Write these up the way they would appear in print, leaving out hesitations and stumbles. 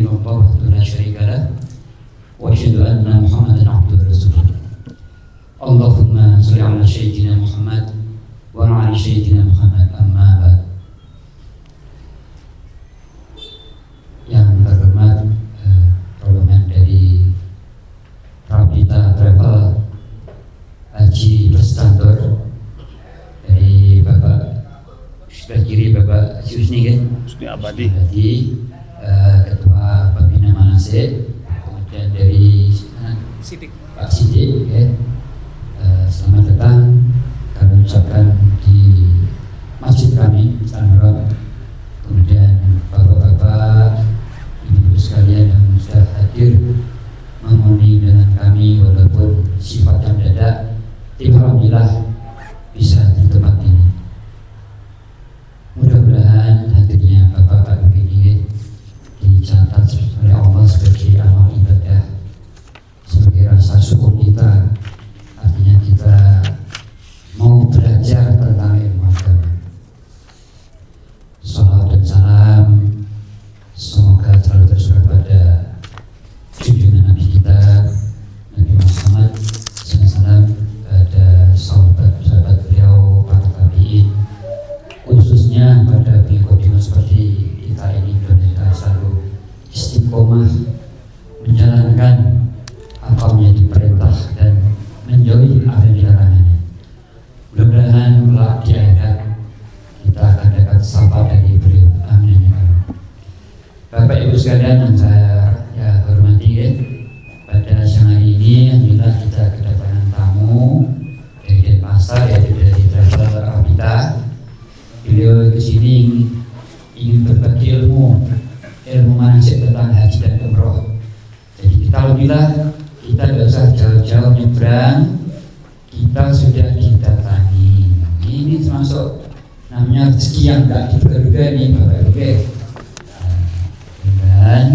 illallah wahdahu la syarika lah wa asyhadu anna Muhammadan abduhu wa rasuluh. Allahumma shalli ala sayyidina Muhammad wa ala ali sayyidina Muhammad, amma ba'd. Yang terhormat rombongan dari Rapita Travel Haji Prestantor, dari Bapak sebelah kiri Bapak Haji Husni kan? Husni Abadi. Ketua Pembina Manasik, kemudian dari Pak Sidik ya. Selamat datang kami ucapkan di masjid kami Al-Haram. Kemudian bapak-bapak, ibu-ibu sekalian yang sudah hadir memenuhi dengan kami walaupun sifatnya mendadak, tapi alhamdulillah bisa di tempat ini. Mudah-mudahan hadirnya bapak-bapak ini dicatat oleh Allah sebagai amal ibadah, sebagai rasa syukur kita. Artinya kita mau belajar tentang ilmu agama. Salawat dan salam semoga selalu tercurah pada junjungan Nabi kita Nabi Muhammad SAW, pada sahabat-sahabat beliau, para tabi'in, khususnya pada bikodimu seperti kita ini, kita selalu istiqomah menjalankan apa yang diperintah dan menjauhi apa yang dilarangnya. Mudah-mudahan kelak di akhirat kita akan dapat sapa dari beliau. Amin. Bapak Ibu sekalian yang saya hormati ya, pada siang hari ini alhamdulillah kita kedatangan tamu dari Denpasar, yaitu dari Travel Rapita. Beliau kesini ingin berbagi ilmu manasik tentang haji dan umroh. Jadi kita alhamdulillah kita tidak usah jauh-jauh nyebrang, kita sudah didatangi. Ini termasuk namanya rezeki yang tidak diduga-duga ini Bapak Ibu. Dan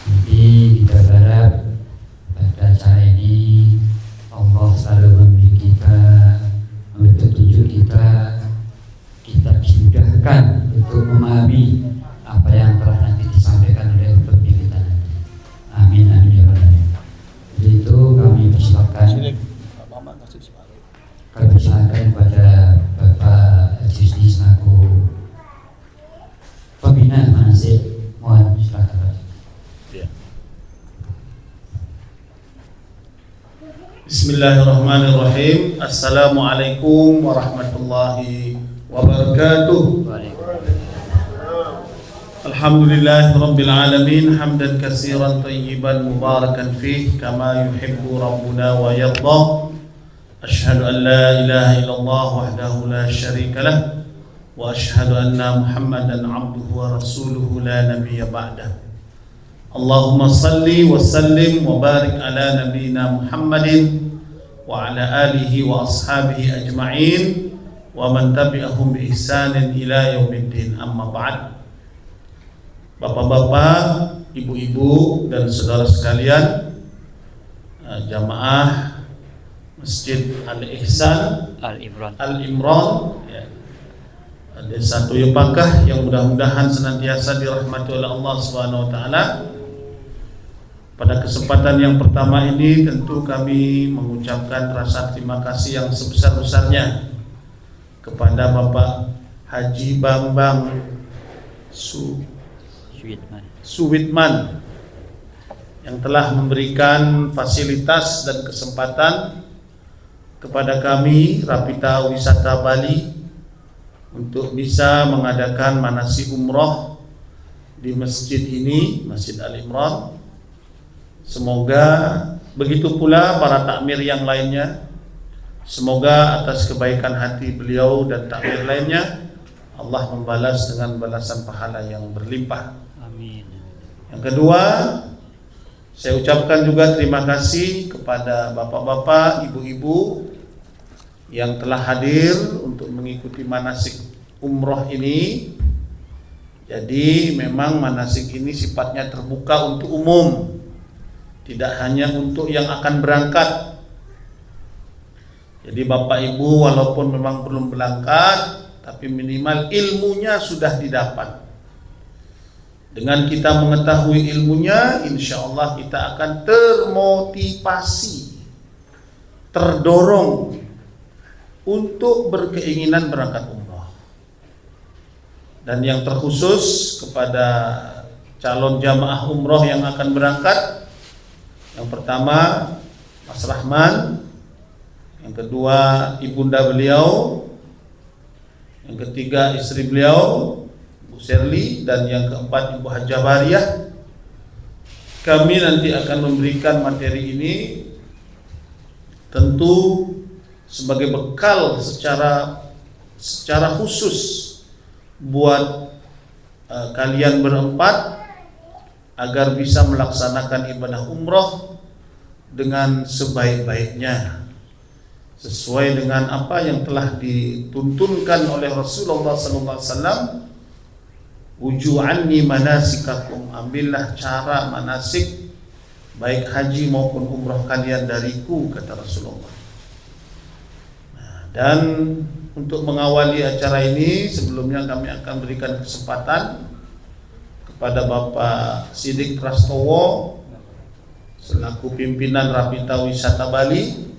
jadi kita berharap pada acara ini Allah selalu membimbing kita, memberi petunjuk kita dimudahkan untuk memahami apa yang telah nanti disampaikan oleh pembimbing kita nanti. Amin amin ya rabbal alamin. Jadi itu kami persilakan kepada Bapak Haji Husni selaku pembina manasik. Mohon silakan Pak. Ya. Bismillahirrahmanirrahim. Assalamualaikum warahmatullahi wabarakatuh. Alhamdulillahi rabbil alamin, hamdan katsiran thayyiban mubarakan fih kama yuhibbu rabbuna wa yarda. Asyhadu an la ilaha illallah wahdahu la syarika lah wa asyhadu anna Muhammadan abduhu wa rasuluhu la nabiyya ba'dah. Allahumma salli wa sallim wa barik ala nabiyyina Muhammadin wa ala alihi wa ashabihi ajma'in wa man tabi'ahum bi ihsanin ila yaumiddin, amma ba'd. Bapak-bapak, ibu-ibu dan saudara sekalian, jamaah Masjid Al-Ihsan Al-Imran ya, Desa Tuyupakah yang mudah-mudahan senantiasa dirahmati oleh Allah Subhanahu wa taala. Pada kesempatan yang pertama ini tentu kami mengucapkan rasa terima kasih yang sebesar-besarnya kepada Bapak Haji Bambang Suwitman yang telah memberikan fasilitas dan kesempatan kepada kami Rapita Wisata Bali untuk bisa mengadakan manasik umroh di masjid ini, Masjid Al-Imran. Semoga begitu pula para takmir yang lainnya. Semoga atas kebaikan hati beliau dan takmir lainnya Allah membalas dengan balasan pahala yang berlimpah. Amin. Yang kedua, saya ucapkan juga terima kasih kepada bapak-bapak, ibu-ibu yang telah hadir untuk mengikuti manasik umroh ini. Jadi memang manasik ini sifatnya terbuka untuk umum, tidak hanya untuk yang akan berangkat. Jadi bapak ibu walaupun memang belum berangkat, tapi minimal ilmunya sudah didapat. Dengan kita mengetahui ilmunya, insya Allah kita akan termotivasi, terdorong untuk berkeinginan berangkat umrah. Dan yang terkhusus kepada calon jamaah umrah yang akan berangkat, yang pertama Mas Rahman, yang kedua ibunda beliau, yang ketiga istri beliau Bu Sherly, dan yang keempat Ibu Hajah Bariyah. Kami nanti akan memberikan materi ini tentu sebagai bekal secara khusus buat kalian berempat agar bisa melaksanakan ibadah umroh dengan sebaik-baiknya, sesuai dengan apa yang telah dituntunkan oleh Rasulullah SAW. Wuju anni manasikakum, ambillah cara manasik baik haji maupun umroh kalian dariku, kata Rasulullah. Dan untuk mengawali acara ini, sebelumnya kami akan berikan kesempatan kepada Bapak Siddiq Prastowo selaku pimpinan Rapita Wisata Bali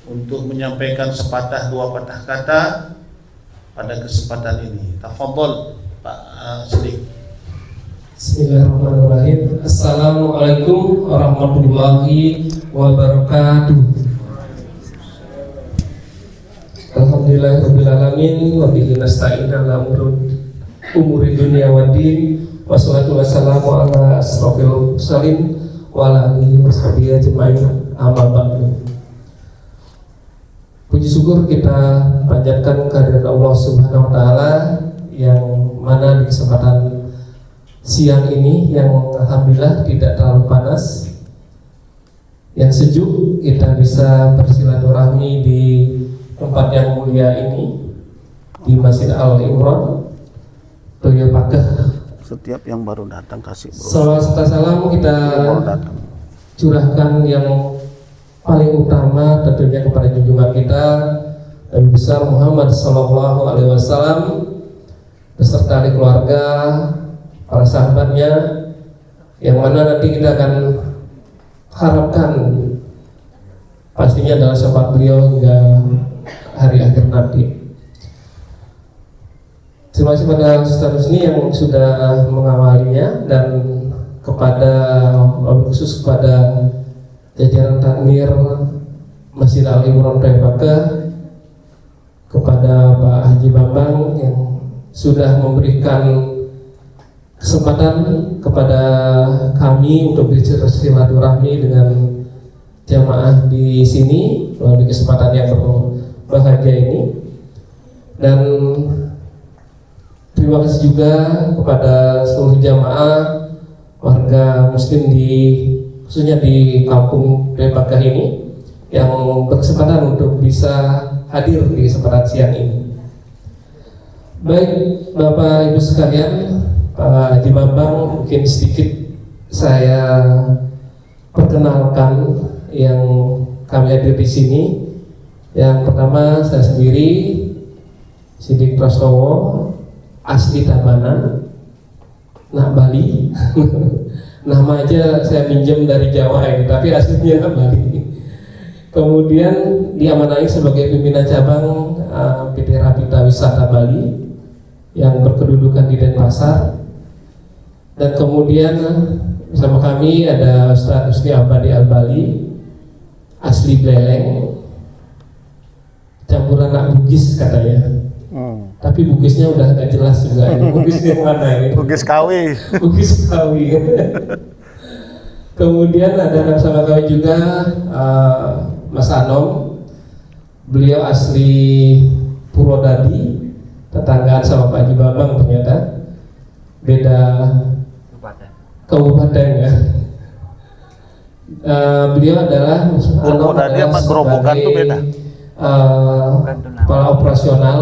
untuk menyampaikan sepatah dua patah kata pada kesempatan ini. Tafadhol Pak Siddiq. Bismillahirrahmanirrahim. Assalamualaikum warahmatullahi wabarakatuh. Alhamdulillahirrahmanirrahim. Wa bihi nasta'in ala umuri dunia waddin. Wassalatu wassalamu ala asrofil mursalin wa ala alihi washabihi ajma'in. Amma ba'du. Puji syukur kita panjatkan kehadirat Allah Subhanahu wa taala yang mana di kesempatan siang ini yang alhamdulillah tidak terlalu panas, yang sejuk, kita bisa bersilaturahmi di tempat yang mulia ini, di Masjid Al-Imran, Toyo Pakeh. Setiap yang baru datang kasih Salawat serta salam kita curahkan yang paling utama tentunya kepada junjungan kita Nabi besar Muhammad Sallallahu Alaihi Wasallam beserta keluarga, para sahabatnya, yang mana nanti kita akan harapkan pastinya adalah syafaat beliau hingga hari akhir nanti. Terima kasih pada Ustaz Husni yang sudah mengawalinya, dan kepada khusus kepada jajaran takmir Masjid Al-Imran Pakeh, kepada Pak Haji Bambang yang sudah memberikan kesempatan kepada kami untuk bersilaturahmi dengan jamaah di sini melalui kesempatan yang berbahagia ini. Dan terima kasih juga kepada seluruh jamaah warga muslim khususnya di kampung Pakeh ini yang berkesempatan untuk bisa hadir di kesempatan siang ini. Baik Bapak Ibu sekalian, Pak Haji Bambang, mungkin sedikit saya perkenalkan yang kami hadir di sini. Yang pertama, saya sendiri Siddiq Prastowo, asli Tabanan, Bali. Nama aja saya minjem dari Jawa ini, tapi aslinya Bali. Kemudian diamanai sebagai pimpinan cabang PT Rapita Wisata Bali yang berkedudukan di Denpasar. Dan kemudian bersama kami ada Ustaz Husni Abadi Al-Bali, asli Beleng, campuran anak Bugis katanya. Tapi Bugisnya udah agak jelas juga ini. Bugis yang mana ini? Bugis Kawi. Bugis Kawi. Kemudian ada bersama kami juga Mas Anom, beliau asli Purwodadi, tetanggaan sama Pak Haji Bambang, ternyata beda kabupaten ya. Beliau adalah Purwodadi sama Grobogan itu beda. Kepala operasional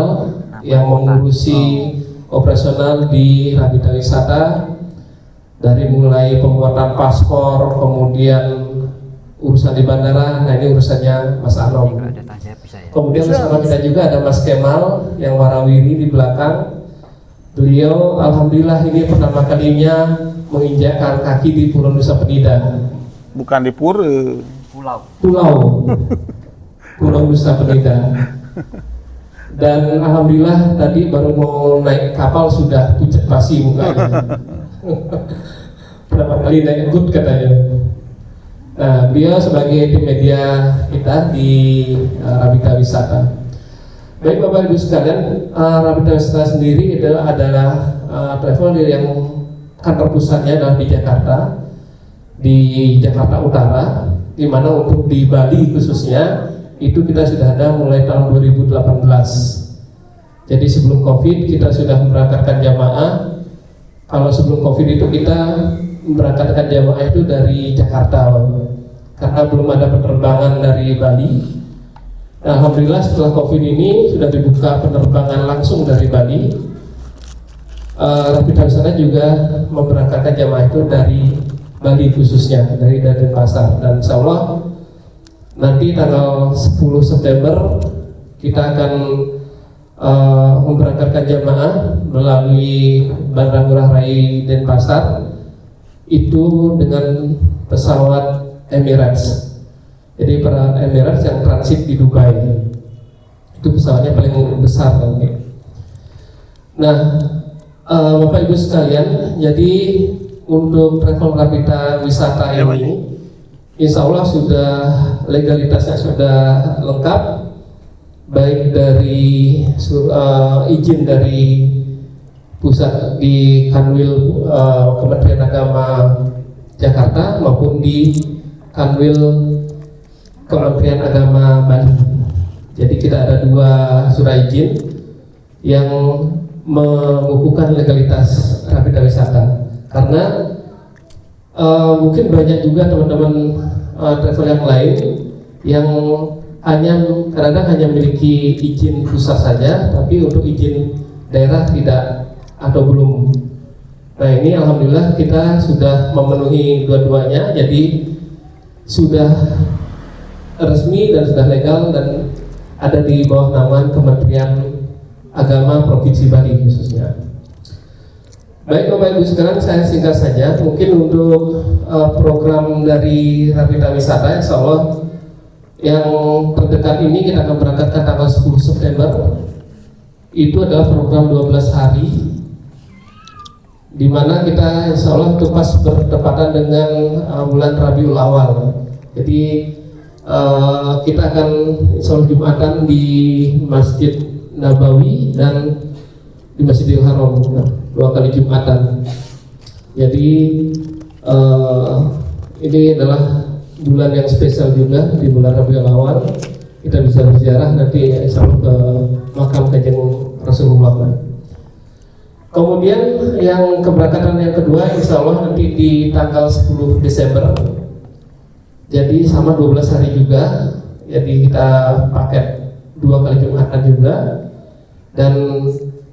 yang mengurusi operasional di Rapita Wisata, dari mulai pembuatan paspor, kemudian urusan di bandara. Nah ini urusannya Mas Anom. Kemudian bersama kita juga ada Mas Kemal yang warawiri di belakang, Beliau alhamdulillah ini pertama kalinya menginjakkan kaki di Pulau Nusa Penida. Bukan di pura. Pulau Nusa Penida. Dan alhamdulillah tadi baru mau naik kapal sudah pucat pasi mukanya. Pertama kali naik good katanya. Nah, beliau sebagai tim media kita di Rabita Wisata. Baik Bapak Ibu sekalian, Rabita Wisata sendiri adalah travel yang kantor pusatnya adalah di Jakarta Utara, di mana untuk di Bali khususnya itu kita sudah ada mulai tahun 2018. Jadi sebelum COVID kita sudah memberangkatkan jamaah. Kalau sebelum COVID itu kita memberangkatkan jamaah itu dari Jakarta, karena belum ada penerbangan dari Bali. Nah, alhamdulillah setelah COVID ini sudah dibuka penerbangan langsung dari Bali. Rabita Wisata juga memberangkatkan jamaah itu dari Bali khususnya, dari Denpasar, dan insya Allah nanti tanggal 10 September kita akan memberangkatkan jamaah melalui Bandara Ngurah Rai Denpasar itu dengan pesawat Emirates. Jadi para Emirates yang transit di Dubai itu pesawatnya paling besar nanti. Nah, Bapak Ibu sekalian, jadi untuk travel Rabita Wisata ini insya Allah sudah legalitasnya sudah lengkap, baik dari izin dari pusat di Kanwil Kementerian Agama Jakarta maupun di Kanwil Kementerian Agama Bali. Jadi kita ada 2 surat izin yang mengukuhkan legalitas Rabita Wisata. Karena mungkin banyak juga teman-teman travel yang lain yang kadang-kadang hanya memiliki izin pusat saja, tapi untuk izin daerah tidak atau belum. Nah, ini alhamdulillah kita sudah memenuhi dua-duanya, jadi sudah resmi dan sudah legal dan ada di bawah naungan Kementerian Agama Provinsi Bali khususnya. Baik Bapak Ibu sekalian, saya singkat saja. Mungkin untuk program dari Rabita Wisata, insya Allah yang terdekat ini kita akan berangkatkan tanggal 10 September. Itu adalah program 12 hari, di mana kita insya Allah itu pas bertepatan dengan bulan Rabiul Awal. Jadi kita akan insya Allah Jumatan di Masjid Nabawi dan di Masjidil Haram. 2 kali Jumatan. Jadi ini adalah bulan yang spesial juga, di bulan Rabiul Awal kita bisa berziarah nanti sampai ke makam Kanjeng Rasulullah. Kemudian yang keberangkatan yang kedua insya Allah nanti di tanggal 10 Desember. Jadi sama 12 hari juga. Jadi kita paket 2 kali Jumatan juga. Dan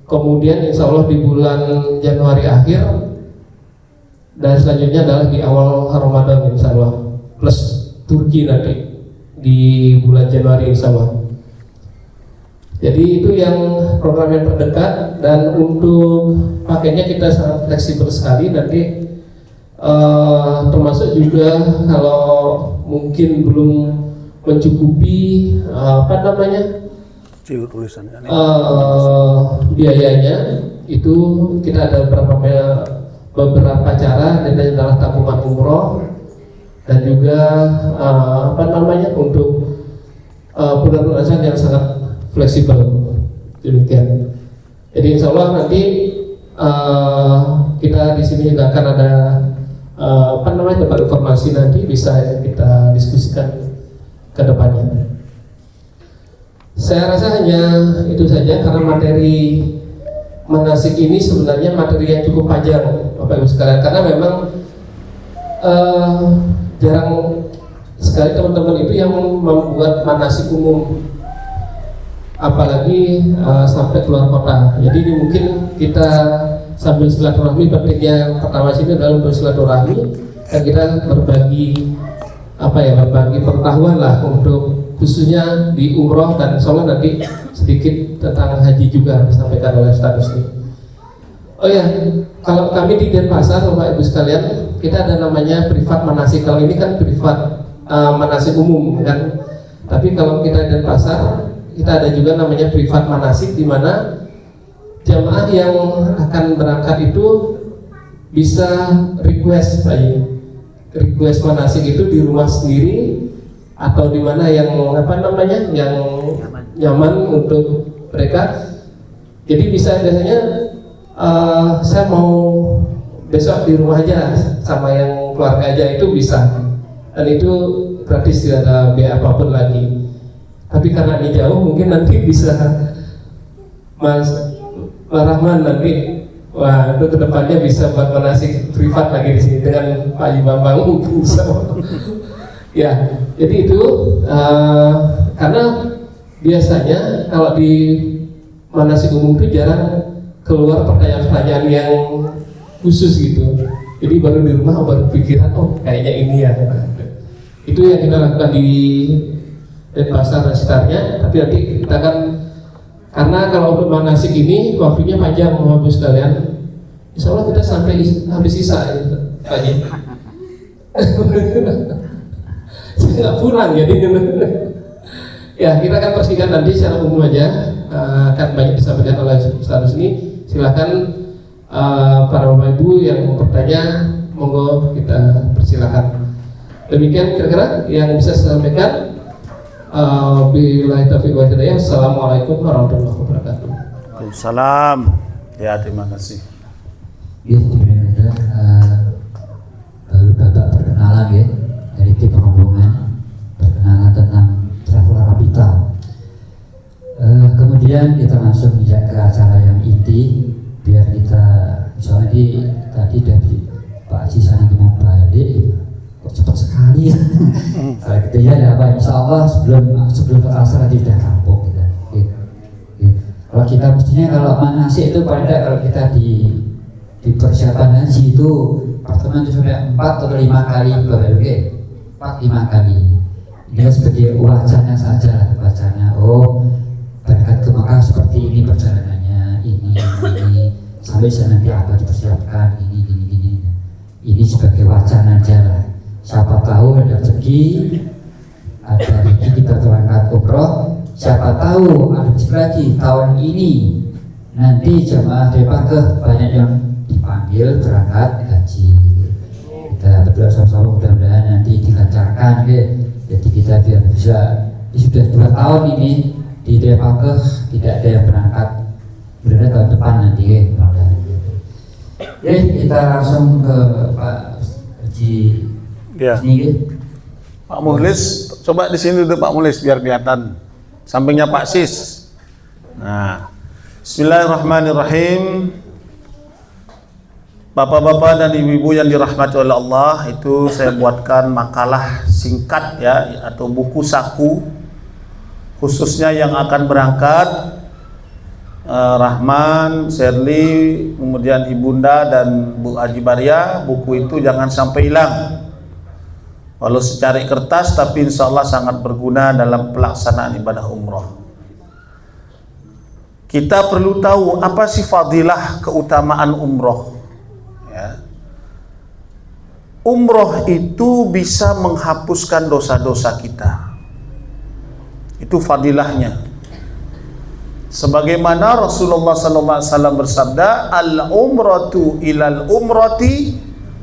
kemudian insya Allah di bulan Januari akhir dan selanjutnya adalah di awal Ramadan insya Allah, plus Turki nanti di bulan Januari insya Allah. Jadi itu yang program yang terdekat, dan untuk paketnya kita sangat fleksibel sekali nanti, termasuk juga kalau mungkin belum mencukupi biayanya, itu kita ada beberapa cara, dan adalah tabungan umroh dan juga untuk penerbangan yang sangat fleksibel, demikian. Jadi insya Allah nanti kita di sini juga akan ada tempat informasi, nanti bisa kita diskusikan ke depannya. Saya rasa hanya itu saja, karena materi manasik ini sebenarnya materi yang cukup panjang Bapak Ibu sekalian, karena memang jarang sekali teman-teman itu yang membuat manasik umum, apalagi sampai keluar kota. Jadi ini mungkin kita sambil silaturahmi, pentingnya yang pertama sini adalah bersilaturahmi dan kita berbagi berbagi pengetahuan lah, untuk khususnya di umroh, dan insya Allah nanti sedikit tentang haji juga disampaikan oleh Ustaz ini. Oh ya, kalau kami di Denpasar, Bapak Ibu sekalian, kita ada namanya privat manasik. Kalau ini kan privat manasik umum kan. Tapi kalau kita di Denpasar, kita ada juga namanya privat manasik, di mana jamaah yang akan berangkat itu bisa request, Pak Yi. Request manasik itu di rumah sendiri atau di mana yang yang nyaman untuk mereka. Jadi bisa biasanya saya mau besok di rumah aja sama yang keluarga aja, itu bisa, dan itu gratis, tidak ada biaya apapun lagi. Tapi karena ini jauh, mungkin nanti bisa Mas Rahman nanti, wah itu kedepannya bisa buat manasik privat lagi di sini dengan Pak Haji Bambang mungkin bisa. Ya, jadi itu karena biasanya kalau di manasik umum itu jarang keluar pertanyaan-pertanyaan yang khusus gitu. Jadi baru di rumah baru pikiran, oh kayaknya ini ya. Itu yang kita lakukan di Denpasar dan sekitarnya. Tapi nanti kita akan, karena kalau untuk manasik ini waktunya panjang Bapak Ibu sekalian, insya Allah kita sampai habis sisa pagi. Saya nggak pulang jadi. Ya, kita akan persingkat nanti secara umum aja. Akan banyak disampaikan oleh Ustaz ini. Silakan para Bapak Ibu yang bertanya, monggo kita persilakan. Demikian kira-kira yang bisa saya sampaikan. Billahi taufiq wal hidayah. Assalamualaikum warahmatullahi wabarakatuh. Waalaikumsalam. Ya, terima kasih. Ya, sebenarnya baru Bapak perkenalan ya dari tim rombongan, perkenalan tentang travel Rapita. Kemudian kita langsung ke acara yang inti, biar kita soalnya tadi dari Pak Haji Sanadi mau balik, kok cepat sekali ya. Kalau gitu ya, Pak, insya Allah sebelum ke asar nanti sudah rampung kita. Kalau kita mestinya kalau manasik itu paling tidak, kalau kita di persiapan haji itu pertemuan itu sudah 4 atau 5 kali, 4-5 kali. Ini sebagai wacana saja lah, wacana. Oh, berangkat ke Makkah seperti ini perjalanannya, ini sampai sana nanti apa dipersiapkan, ini. Ini sebagai wacana aja lah. Siapa tahu ada rezeki, kita berangkat umroh. Siapa tahu ada rezeki lagi tahun ini, nanti jamaah Denpasar banyak yang dipanggil berangkat haji. Kita berdoa sama-sama mudah-mudahan nanti dilancarkan ya. Jadi kita biar bisa, sudah 2 tahun ini di Denpasar tidak ada yang berangkat, mudah-mudahan tahun depan nanti ya. Kita langsung ke Pak Haji. Ya. Pak Muhlis, coba di sini duduk Pak Muhlis biar kelihatan. Sampingnya Pak Sis. Nah, Bismillahirrahmanirrahim. Bapak-bapak dan ibu-ibu yang dirahmati oleh Allah, itu saya buatkan makalah singkat ya, atau buku saku khususnya yang akan berangkat, Rahman, Sherly, kemudian Ibunda dan Bu Haji Baria. Buku itu jangan sampai hilang, walau secara kertas, tapi insya Allah sangat berguna dalam pelaksanaan ibadah umroh. Kita perlu tahu apa sih fadilah keutamaan umroh ya. Umroh itu bisa menghapuskan dosa-dosa kita, itu fadilahnya. Sebagaimana Rasulullah SAW bersabda, al-umratu ilal umrati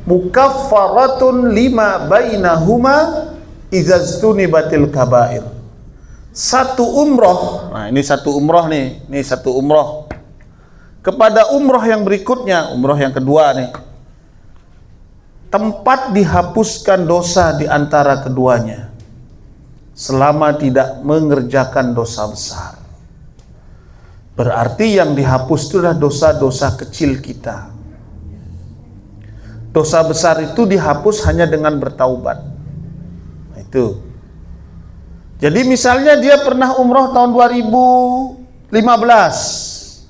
mukaffaratun lima bainahuma izastunibatil kabair. Satu umroh, nah ini satu umroh nih, ini satu umroh kepada umroh yang berikutnya, umroh yang kedua nih, tempat dihapuskan dosa di antara keduanya selama tidak mengerjakan dosa besar. Berarti yang dihapus itu adalah dosa-dosa kecil kita. Dosa besar itu dihapus hanya dengan bertaubat. Nah, itu. Jadi misalnya dia pernah umroh tahun 2015.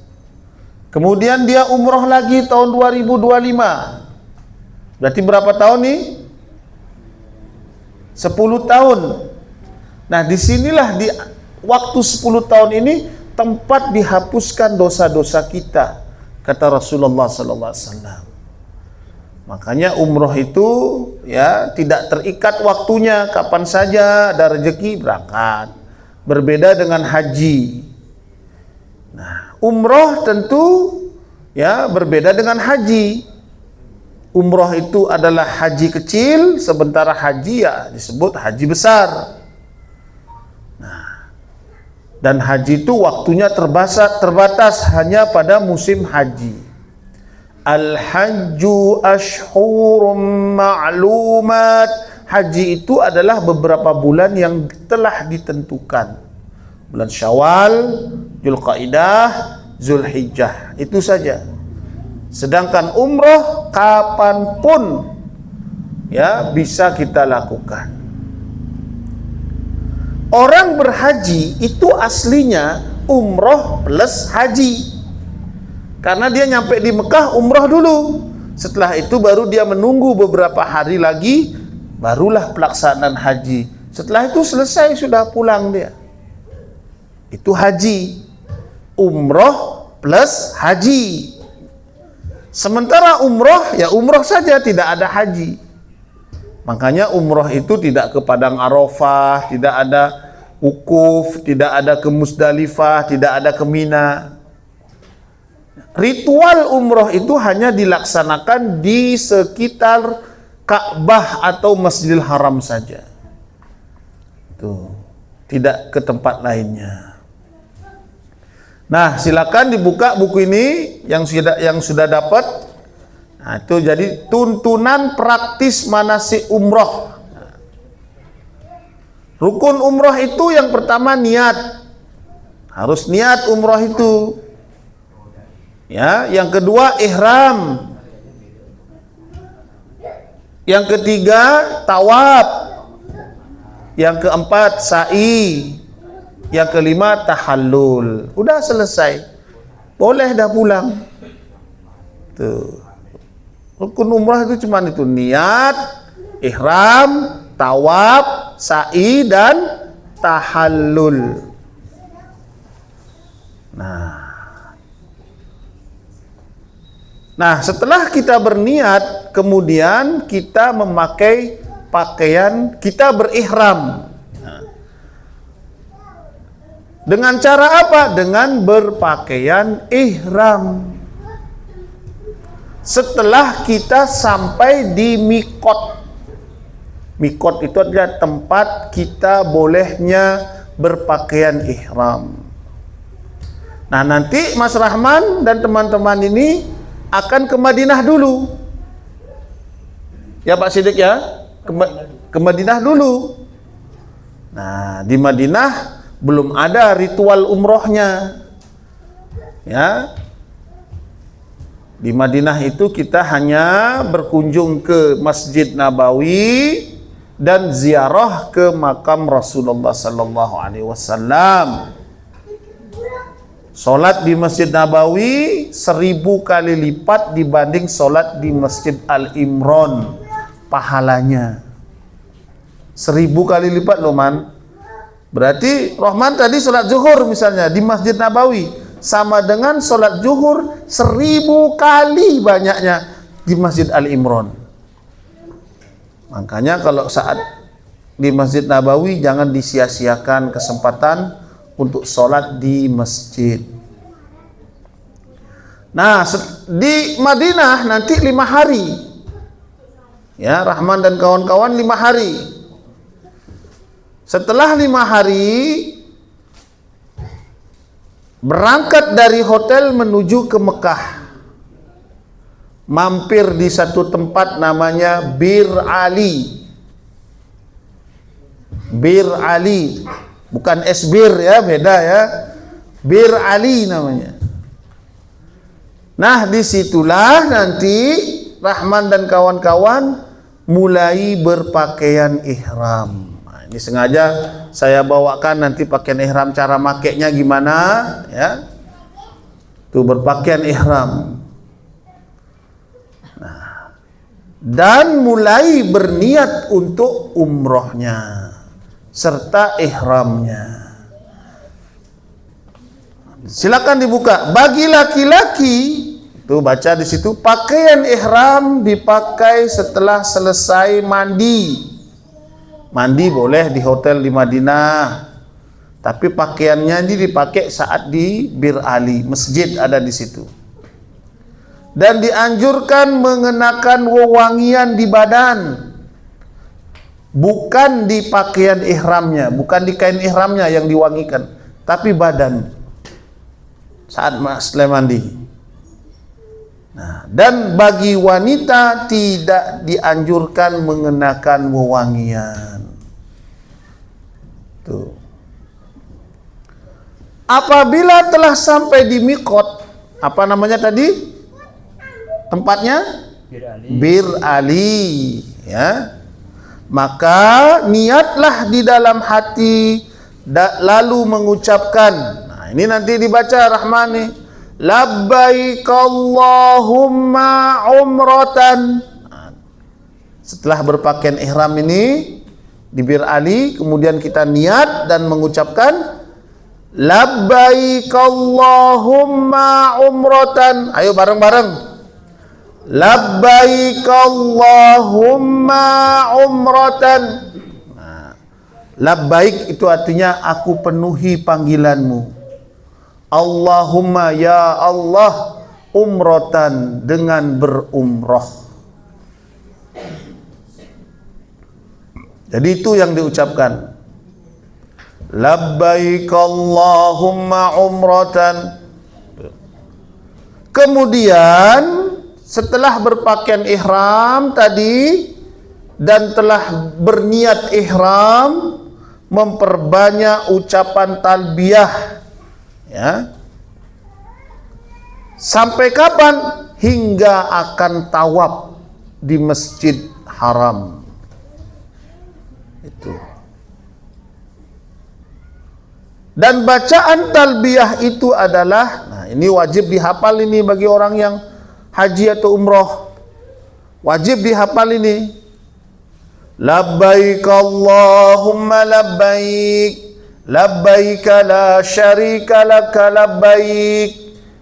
Kemudian dia umroh lagi tahun 2025. Berarti berapa tahun nih? 10 tahun. Nah, disinilah di waktu 10 tahun ini tempat dihapuskan dosa-dosa kita. kata Rasulullah sallallahu alaihi wasallam. Makanya umroh itu ya tidak terikat waktunya, kapan saja ada rezeki berangkat. Berbeda dengan haji. Nah, umroh tentu ya berbeda dengan haji. Umroh itu adalah haji kecil, sementara haji ya disebut haji besar. Nah, dan haji itu waktunya terbatas hanya pada musim haji. Al-hajju ashhurum ma'lumat. Haji itu adalah beberapa bulan yang telah ditentukan. Bulan Syawal, Dzulqa'dah, Zulhijjah. Itu saja. Sedangkan umroh kapanpun ya bisa kita lakukan. Orang berhaji itu aslinya umroh plus haji. Karena dia nyampe di Mekah umroh dulu. Setelah itu baru dia menunggu beberapa hari lagi, barulah pelaksanaan haji. Setelah itu selesai sudah pulang dia. Itu haji. Umroh plus haji. Sementara umroh ya umroh saja, tidak ada haji. Makanya umroh itu tidak ke Padang Arafah, tidak ada wukuf, tidak ada ke Musdalifah, tidak ada ke Mina. Ritual umroh itu hanya dilaksanakan di sekitar Ka'bah atau Masjidil Haram saja. Tuh, tidak ke tempat lainnya. Nah, silakan dibuka buku ini yang sudah dapat. Nah, itu jadi tuntunan praktis manasik umroh. Rukun umroh itu yang pertama niat. Harus niat umroh itu. Ya, yang kedua ihram. Yang ketiga tawaf. Yang keempat sa'i. Yang kelima tahallul. Udah selesai. Boleh dah pulang. Tuh. Rukun umrah itu cuma itu, niat, ihram, tawaf, sa'i dan tahallul. Nah, setelah kita berniat, kemudian kita memakai pakaian, kita berihram. Dengan cara apa? Dengan berpakaian ihram. Setelah kita sampai di mikot. Mikot itu adalah tempat kita bolehnya berpakaian ihram. Nah, nanti Mas Rahman dan teman-teman ini akan ke Madinah dulu. Ya Pak Siddiq ya, ke Madinah dulu. Nah, di Madinah belum ada ritual umrohnya. Ya. Di Madinah itu kita hanya berkunjung ke Masjid Nabawi dan ziarah ke makam Rasulullah sallallahu alaihi wasallam. Solat di Masjid Nabawi 1000 kali lipat dibanding solat di Masjid Al-Imran pahalanya. 1000 kali lipat loh man. Berarti Rahman tadi solat zuhur misalnya di Masjid Nabawi sama dengan solat zuhur 1000 kali banyaknya di Masjid Al-Imran. Makanya kalau saat di Masjid Nabawi jangan disia-siakan kesempatan untuk sholat di masjid. Nah, di Madinah nanti 5 hari. Ya, Rahman dan kawan-kawan 5 hari. Setelah 5 hari, berangkat dari hotel menuju ke Mekah. Mampir di satu tempat namanya Bir Ali. Bir Ali. Bukan Esbir ya, beda ya. Bir Ali namanya. Nah, disitulah nanti Rahman dan kawan-kawan mulai berpakaian ihram. Nah, ini sengaja saya bawakan nanti pakaian ihram, cara makainya gimana ya. Tuh berpakaian ihram. Nah, dan mulai berniat untuk umrohnya serta ihramnya. Silakan dibuka. Bagi laki-laki Tuh baca di situ, pakaian ihram dipakai setelah selesai mandi. Mandi boleh di hotel di Madinah, tapi pakaiannya ini dipakai saat di Bir Ali, masjid ada di situ. Dan dianjurkan mengenakan wewangian di badan, bukan di pakaian ihramnya, bukan di kain ihramnya yang diwangikan, tapi badan saat setelah mandi. Nah, dan bagi wanita tidak dianjurkan mengenakan wewangian. Tuh. Apabila telah sampai di miqat, apa namanya tadi? Tempatnya? Bir Ali, ya. Maka niatlah di dalam hati lalu mengucapkan. Nah, ini nanti dibaca Rahman nih. Labbaik Allahumma umratan. Nah, setelah berpakaian ihram ini di Bir Ali, kemudian kita niat dan mengucapkan labbaik Allahumma umratan. Ayo bareng-bareng. Labbaik Allahumma umratan. Nah, labbaik itu artinya aku penuhi panggilanmu. Allahumma ya Allah umratan, dengan berumrah. Jadi itu yang diucapkan. Labbaik Allahumma umratan. Kemudian setelah berpakaian ihram tadi dan telah berniat ihram, memperbanyak ucapan talbiyah, ya. Sampai kapan? Hingga akan tawaf di Masjid Haram. Itu. Dan bacaan talbiyah itu adalah, nah ini wajib dihafal ini bagi orang yang haji atau umroh, wajib dihafal ini. Labbaik Allahumma labbaik, labbaik la syarika laka labbaik,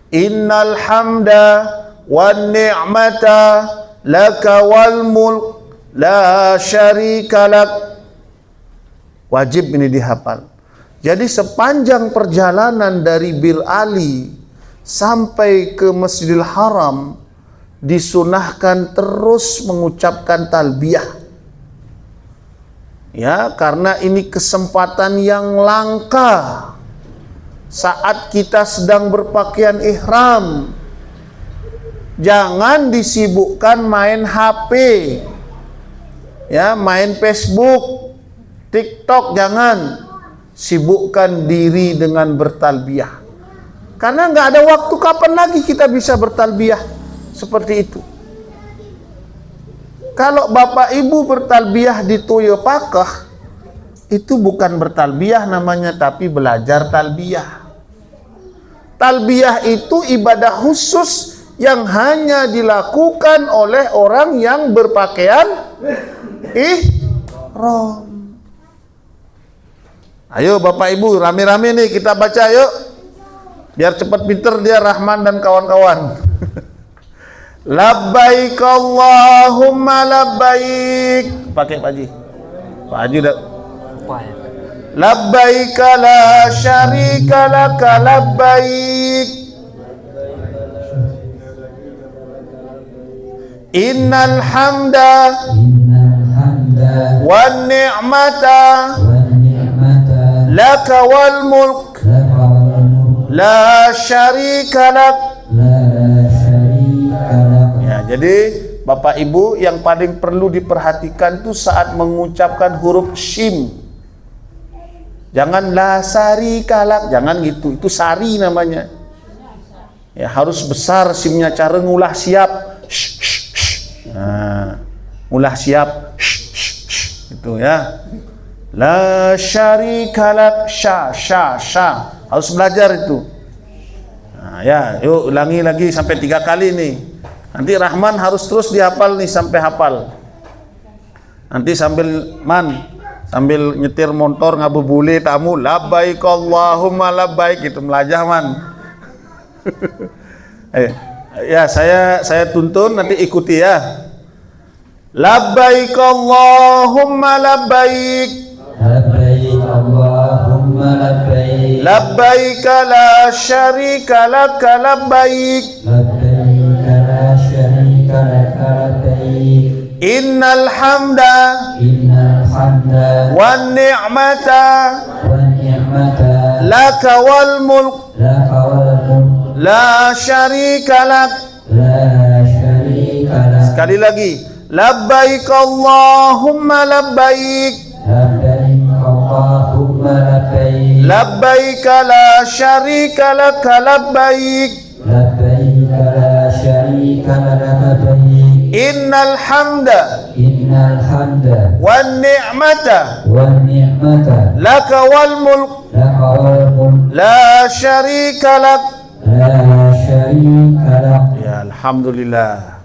innal hamda wan ni'mata laka wal mulk la syarika lak. Wajib ini dihafal. Jadi sepanjang perjalanan dari Bir Ali sampai ke Masjidil Haram disunahkan terus mengucapkan talbiyah, ya, karena ini kesempatan yang langka saat kita sedang berpakaian ihram. Jangan disibukkan main HP, ya, main Facebook, TikTok, jangan. Sibukkan diri dengan bertalbiyah. Karena nggak ada waktu, kapan lagi kita bisa bertalbiyah seperti itu. Kalau bapak ibu bertalbiyah di Toyo Pakah, itu bukan bertalbiyah namanya, tapi belajar talbiyah. Talbiyah itu ibadah khusus yang hanya dilakukan oleh orang yang berpakaian ihram. Ayo bapak ibu rame-rame nih kita baca yuk, biar cepat pinter dia Rahman dan kawan-kawan. Labbaik Allahumma labbaik. Pakai Pak Haji. Pak Haji udah. Labbaik la syarika laka labbaik, innal hamda wan ni'mata laka wal mulk la syarika lak. Ya, jadi bapak ibu yang paling perlu diperhatikan itu saat mengucapkan huruf shim. Jangan la syarika lak, jangan gitu, itu sari namanya. Ya, harus besar simnya, cara ngulah siap. Nah, ngulah siap. Itu ya. La syarika lak, sya. Harus belajar itu. Nah, ya, yuk ulangi lagi sampai 3 kali nih. Nanti Rahman harus terus dihafal nih sampai hafal. Nanti sambil nyetir motor ngabubule tamu, labbaik Allahumma labbaik, gitu melajah man. Ya, saya tuntun, nanti ikuti ya. Labbaik Allahumma labbaik. Labbaik Allahumma labbaik. Labbaik la syarika laka labbaik. Labbaik la syarika laka labbaik. Innal hamda Innal hamda wan ni'mata wan ni'mata laka wal mulk laka wal mulk la syarika lak. la syarika lak. Sekali lagi. Labbaik Allahumma labbaik. Labbaik Allahumma labbaik. Labbaik la syarika laka labbaik. Labbaik la syarika laka labbaik. Innal hamda Innal hamda wan ni'mata wan ni'mata laka wal mulk laka wal mulk la syarika lak. la syarika lak. Ya, alhamdulillah.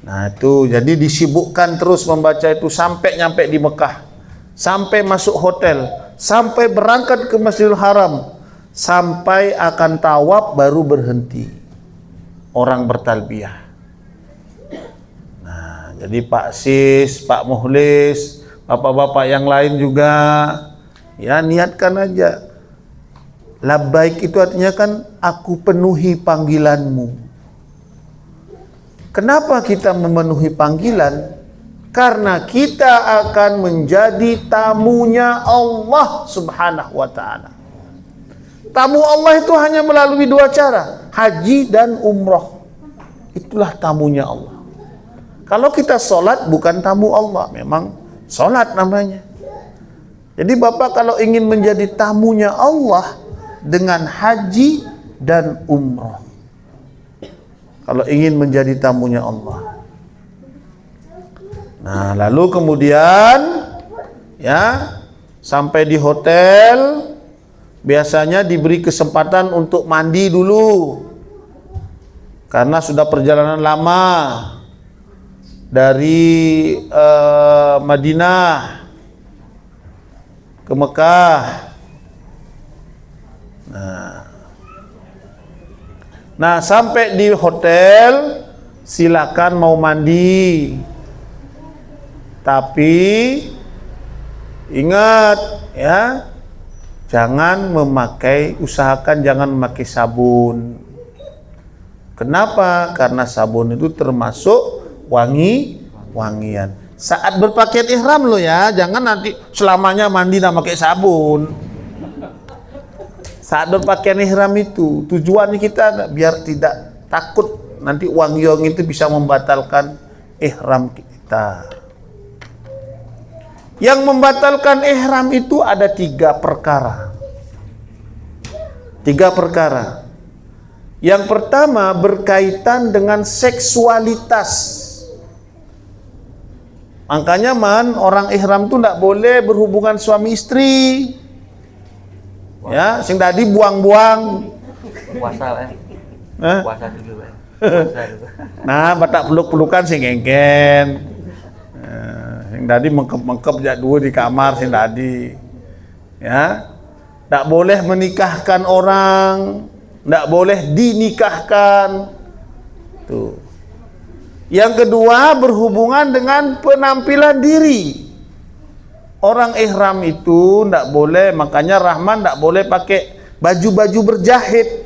Nah, itu jadi disibukkan terus membaca itu sampai nyampe di Mekah, sampai masuk hotel, sampai berangkat ke Masjidil Haram, sampai akan tawaf baru berhenti orang bertalbiyah. Nah, jadi Pak Sis, Pak Muhlis, bapak-bapak yang lain juga, ya niatkan aja. Labbaik itu artinya kan aku penuhi panggilanmu. Kenapa kita memenuhi panggilan? Karena kita akan menjadi tamunya Allah Subhanahu wa ta'ala. Tamu Allah itu hanya melalui dua cara, haji dan umroh. Itulah tamunya Allah. Kalau kita sholat bukan tamu Allah, memang sholat namanya. Jadi Bapak kalau ingin menjadi tamunya Allah dengan haji dan umroh. Kalau ingin menjadi tamunya Allah. Nah, lalu kemudian ya sampai di hotel biasanya diberi kesempatan untuk mandi dulu. Karena sudah perjalanan lama dari Madinah ke Mekah. Nah, sampai di hotel silakan mau mandi. Tapi ingat ya, usahakan jangan memakai sabun. Kenapa? Karena sabun itu termasuk wangian. Saat berpakaian ihram lo ya, jangan nanti selamanya mandi dan pakai sabun. Saat berpakaian ihram itu tujuannya kita biar tidak takut nanti wangian itu bisa membatalkan ihram kita. Yang membatalkan ihram itu ada 3 perkara. 3 perkara. Yang pertama berkaitan dengan seksualitas. Makanya orang ihram itu tidak boleh berhubungan suami istri. Ya, sing tadi buang-buang. Puasa lah. Puasa dulu, Pak. Puasa dulu. Nah, batak peluk-pelukan sing ngengken. Sing tadi mengkep-mengkep jak dua di kamar sing tadi. Ya. Tak boleh menikahkan orang, tak boleh dinikahkan. Tuh. Yang kedua berhubungan dengan penampilan diri. Orang ihram itu tidak boleh, makanya Rahman tidak boleh pakai baju-baju berjahit.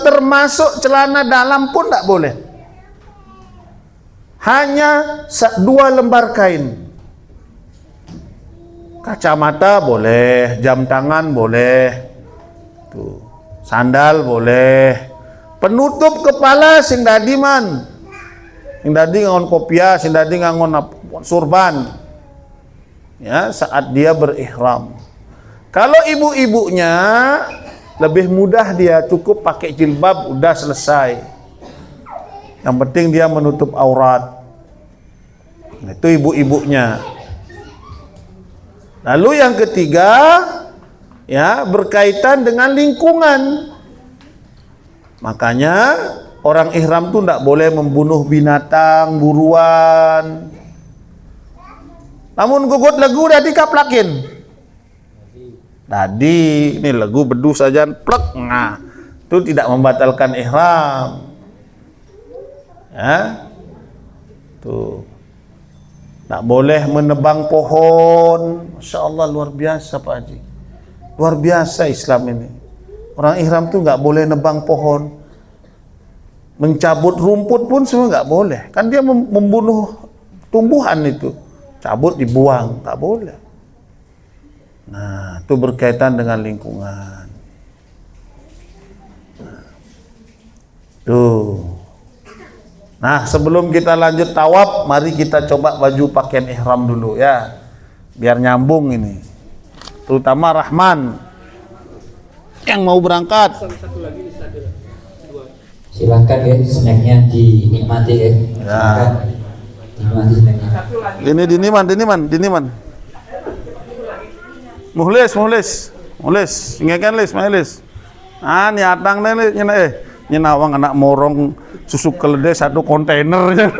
Termasuk celana dalam pun tidak boleh. Hanya 2 lembar kain. Kacamata boleh, jam tangan boleh. Tuh. Sandal boleh. Penutup kepala sing dadi man. Sing dadi ngangon kopiah, sing dadi ngangon surban. Ya, saat dia berihram. Kalau ibu-ibunya lebih mudah, dia cukup pakai jilbab udah selesai. Yang penting dia menutup aurat. Itu ibu-ibunya. Lalu yang ketiga ya berkaitan dengan lingkungan. Makanya orang ihram tuh tidak boleh membunuh binatang, buruan. Namun gugut lagu udah dikaplakin. Tadi ini lagu bedu saja plek. Nah, Itu tidak membatalkan ihram. Ya. Tuh. Tak boleh menebang pohon. Masya Allah, luar biasa Pak Haji. Luar biasa Islam ini. Orang ihram tuh nggak boleh nebang pohon. Mencabut rumput pun semua nggak boleh. Kan dia membunuh tumbuhan itu. Cabut, dibuang. Nggak boleh. Nah, itu berkaitan dengan lingkungan. Tuh. Nah, sebelum kita lanjut tawaf, mari kita coba baju pakaian ihram dulu ya. Biar nyambung ini. Terutama Rahman yang mau berangkat. Silahkan ya, snacknya dinikmati ya. Silahkan dinikmati snacknya. Diniman. Muhlis. Ingatkan Muhlis. Ah, niatang nih nyenawang anak morong susu keledai 1 kontainernya.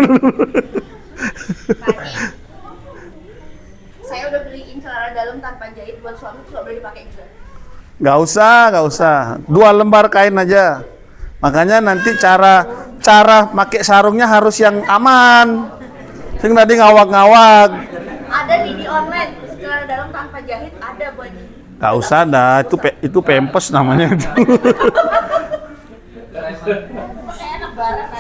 Saya udah beliin celana dalam tanpa jahit buat suami, nggak boleh dipakai juga. Gak usah. 2 lembar kain aja. Makanya nanti cara pakai sarungnya harus yang aman. Sing tadi ngawak-ngawak. Ada di online celana dalam tanpa jahit, ada buat. Gak usah dah, itu pempes namanya. Kayak anak barang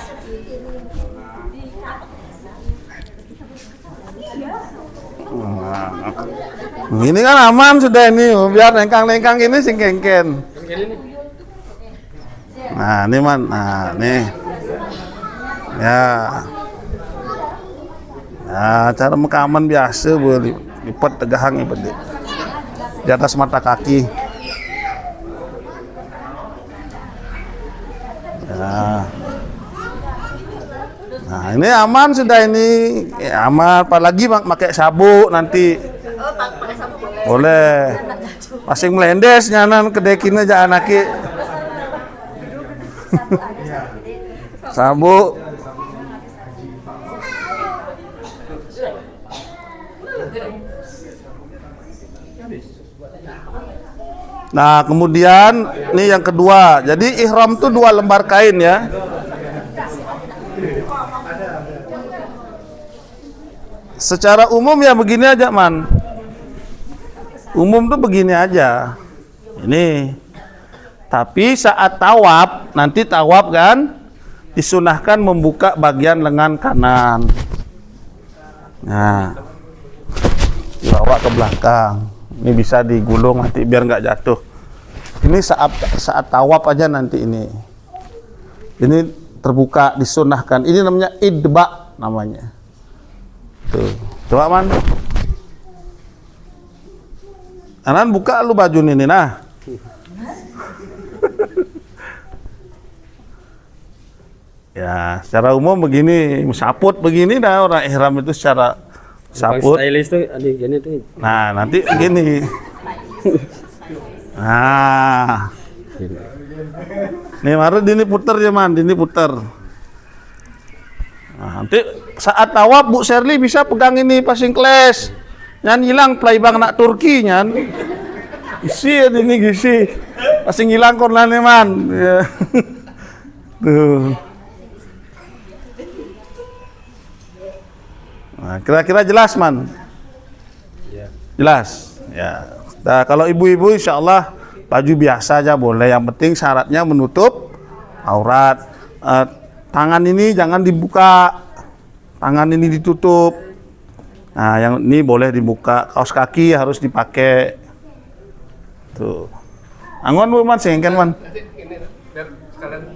Ini kan aman sudah ini, biar lengkang-lengkang ini sing kengken. Nah, ini man, nah nih. Ya. Nah, cara mekaman biasa boleh lipat tegahang ibadah. Di atas mata kaki. Ya. Nah, ini aman sudah ini. Ya, aman, apalagi pakai sabuk nanti. Oh, pakai sabuk boleh. Boleh. Masing melendes nyanan kedekin aja anaknya. Sabuk. Nah, kemudian ini yang kedua. Jadi ihram tuh 2 lembar kain ya. Secara umum ya begini aja man. Umum tuh begini aja. Ini. Tapi saat tawaf, nanti tawaf kan disunahkan membuka bagian lengan kanan. Nah, dibawa ke belakang. Ini bisa digulung nanti biar nggak jatuh. Ini saat tawaf aja nanti ini. Ini terbuka disunahkan. Ini namanya idba namanya. Tuh, coba man. Anan buka lu baju ini nah. Ya, secara umum begini, saput begini dah orang ihram itu secara saput. Stylish tuh gini tuh. Nah, nanti gini. Nah. Nih baru dini puter ya man, dini puter. Nah, nanti saat tawaf Bu Sherly bisa pegang ini passing class. Nyan hilang playbang nak Turki nyan. Isi ya ini gisi. Passing hilang kornane man. Ya. Tuh. Nah, kira-kira jelas man? Ya. Jelas. Ya. Nah, kalau ibu-ibu insya Allah baju biasa aja boleh. Yang penting syaratnya menutup aurat. Tangan ini jangan dibuka. Tangan ini ditutup. Nah, yang ini boleh dibuka. Kaos kaki harus dipakai. Tuh. Angon bu man, sengken man.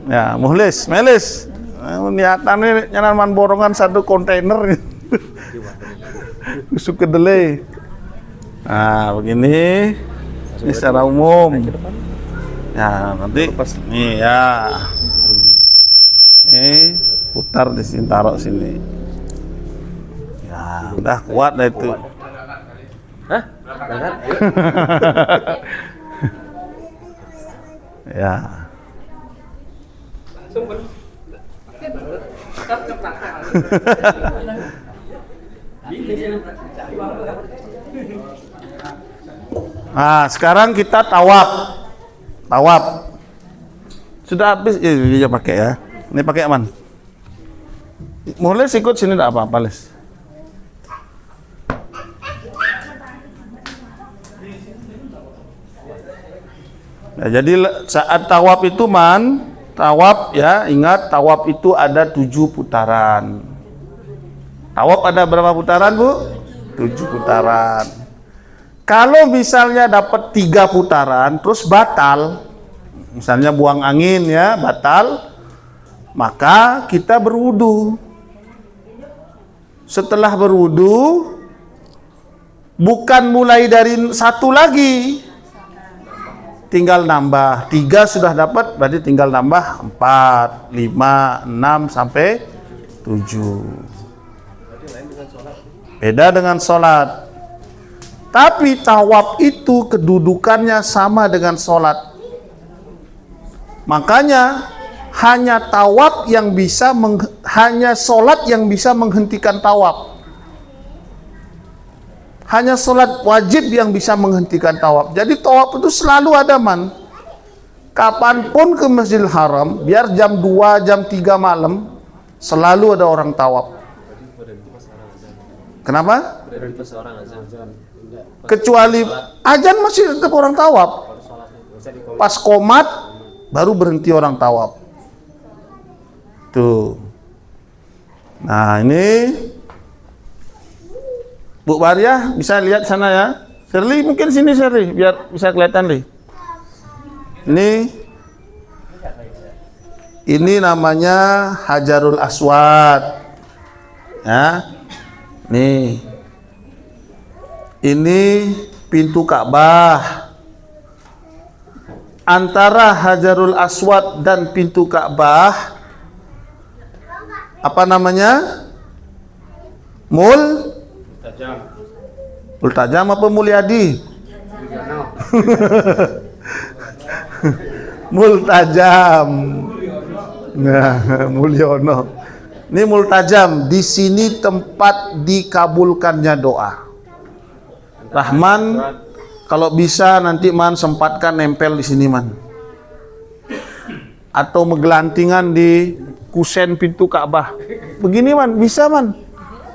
Ya, Muhlis, Melis. Niatan ini nyanan man borongan 1 kontainer. Usuk kedelai. Nah, begini. Ini secara umum. Ya, nanti nih ya. Ini putar di sini, taruh sini. Ya, udah kuat dah itu. Hah? Ya. Nah, sekarang kita tawaf. Sudah habis, iya pakai ya. Ini pakai aman. Mulai ikut sini enggak apa-apa, Les. Nah, jadi saat tawaf itu tawaf ya, ingat tawaf itu ada 7 putaran. Tawaf ada berapa putaran, Bu? 7 putaran. Kalau misalnya dapat 3 putaran terus batal, misalnya buang angin ya, batal, maka kita berwudu. Setelah berwudu, bukan mulai dari 1 lagi, tinggal nambah. 3 sudah dapat, berarti tinggal nambah 4, 5, 6 sampai 7. Beda dengan sholat. Tapi tawaf itu kedudukannya sama dengan sholat. Makanya hanya tawaf yang bisa hanya sholat yang bisa menghentikan tawaf. Hanya sholat wajib yang bisa menghentikan tawaf. Jadi tawaf itu selalu ada, man. Kapanpun ke Masjidil Haram, biar jam 2, jam 3 malam, selalu ada orang tawaf. Kenapa? Kecuali azan masih tetap orang tawaf. Pas qomat baru berhenti orang tawaf. Tuh. Nah, ini Bu Maria bisa lihat sana ya. Shirley mungkin sini Shirley biar bisa kelihatan nih. Ini namanya Hajarul Aswad. Ya. Nih. Ini pintu Ka'bah. Antara Hajarul Aswad dan pintu Ka'bah apa namanya? Multajam apa Mulyadi? Multajam. Nah, Mulyono. Ini multajam. Di sini tempat dikabulkannya doa. Rahman, kalau bisa nanti man sempatkan nempel di sini man. Atau menggelantingan di kusen pintu Ka'bah. Begini man, bisa man.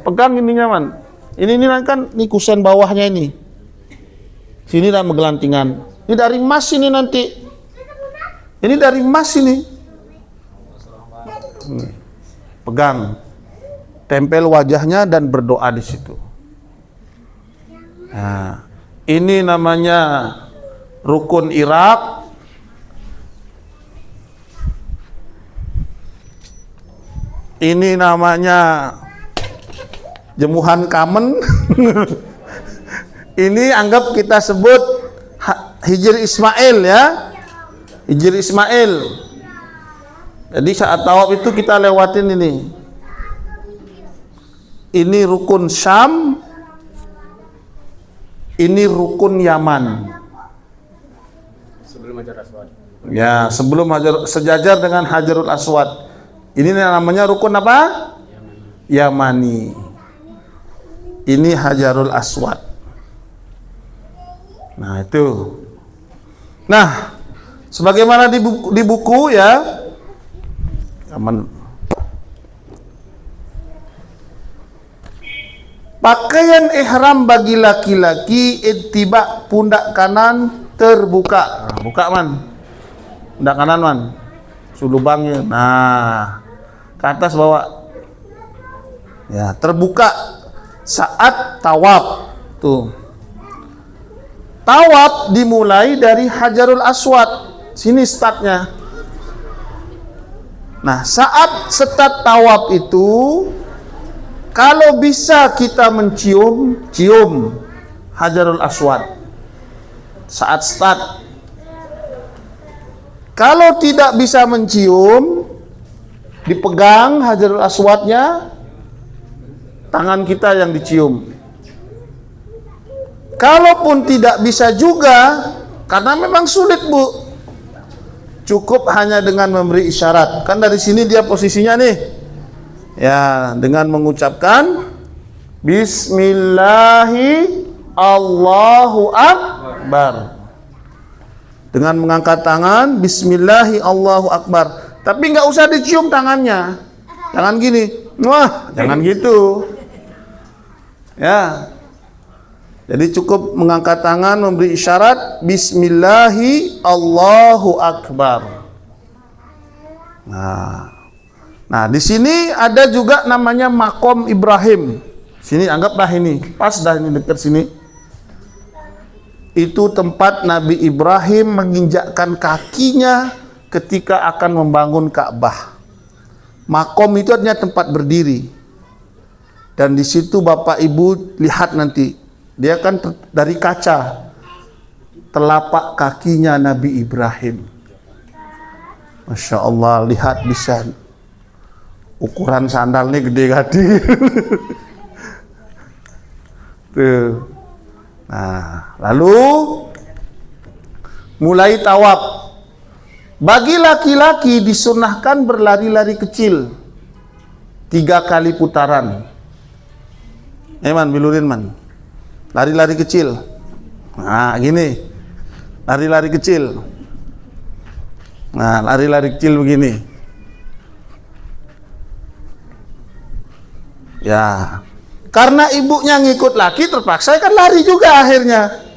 Pegang ininya man. Ini kan ini kusen bawahnya ini. Sini dan menggelantingan. Ini dari emas ini nanti. Ini dari emas ini. Pegang. Tempel wajahnya dan berdoa di situ. Nah, ini namanya rukun Irak. Ini namanya jemuhan kamen. Ini anggap kita sebut Hijr Ismail ya. Hijr Ismail. Jadi saat tawaf itu kita lewatin ini. Ini rukun Syam. Ini rukun Yaman. Sebelum Hajar Aswad. Ya, sebelum sejajar dengan Hajarul Aswad. Ini namanya rukun apa? Yamani. Ini Hajarul Aswad. Nah, itu. Nah, sebagaimana di buku ya. Aman. Pakaian ihram bagi laki-laki ittiba pundak kanan terbuka. Nah, buka man. Pundak kanan man. Sulubangnya. Nah, ke atas bawa. Ya, terbuka saat tawaf. Tuh. Tawaf dimulai dari Hajarul Aswad. Sini startnya. Nah, saat start tawaf itu kalau bisa kita cium Hajarul Aswad saat start. Kalau tidak bisa mencium, dipegang Hajarul Aswadnya, tangan kita yang dicium. Kalaupun tidak bisa juga, karena memang sulit Bu, cukup hanya dengan memberi isyarat. Kan dari sini dia posisinya nih. Ya, dengan mengucapkan Bismillahi Allahu Akbar. dengan mengangkat tangan, Bismillahi Allahu Akbar. Tapi nggak usah dicium tangannya, jangan gini, wah, jangan gitu, ya. Jadi cukup mengangkat tangan, memberi isyarat, Bismillahi Allahu Akbar. Nah, di sini ada juga namanya makom Ibrahim. Sini anggaplah ini, pas dah ini dekat sini. Itu tempat Nabi Ibrahim menginjakkan kakinya ketika akan membangun Ka'bah. Makom itu artinya tempat berdiri. Dan di situ Bapak Ibu lihat nanti, dia kan dari kaca telapak kakinya Nabi Ibrahim. Masya Allah, lihat bisa ukuran sandalnya gede-gede. Tuh. Nah, lalu mulai tawaf. Bagi laki-laki disunahkan berlari-lari kecil 3 kali putaran. Man, bilurin man. Lari-lari kecil. Nah, gini. Lari-lari kecil. Nah, lari-lari kecil begini. Ya. Karena ibunya ngikut laki, terpaksa kan lari juga akhirnya.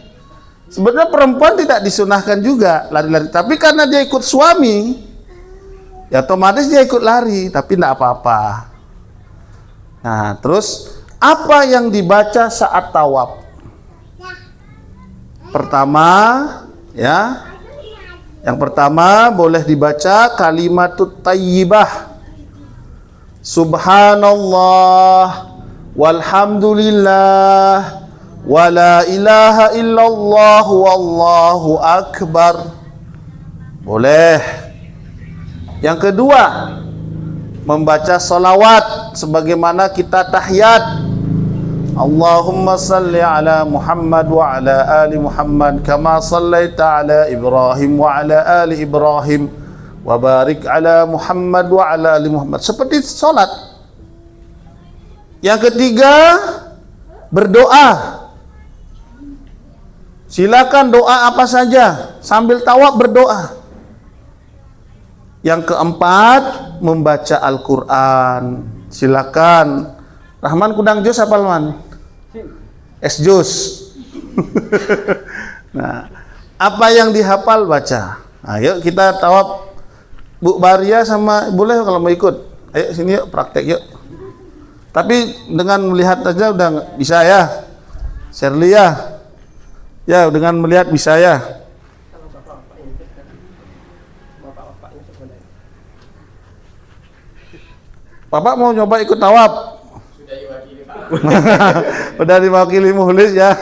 Sebenarnya perempuan tidak disunahkan juga lari-lari, tapi karena dia ikut suami, ya otomatis dia ikut lari, tapi tidak apa-apa. Nah, terus apa yang dibaca saat tawaf? Pertama, ya, yang pertama boleh dibaca kalimatut thayyibah. Subhanallah, walhamdulillah, wa la ilaha illallah, wallahu akbar. Boleh. Yang kedua, membaca salawat sebagaimana kita tahiyat. Allahumma salli ala Muhammad wa ala ali Muhammad kama sallaita ala Ibrahim wa ala ali Ibrahim wa barik ala Muhammad wa ala ali Muhammad. Seperti salat. Yang ketiga, berdoa. Silakan doa apa saja sambil tawaf berdoa. Yang keempat, membaca Al-Quran. Silakan. Rahman kudang jus apa man? Es jus. Nah, apa yang dihafal baca. Nah, yuk kita tawaf. Bu Baria sama boleh kalau mau ikut. Ayo sini yuk praktek yuk. Tapi dengan melihat aja udah bisa ya. Shirley ya. Ya, dengan melihat bisa ya. Bapak mau nyoba ikut tawaf? Sudah diwakili Pak. Udah diwakili muhlis ya.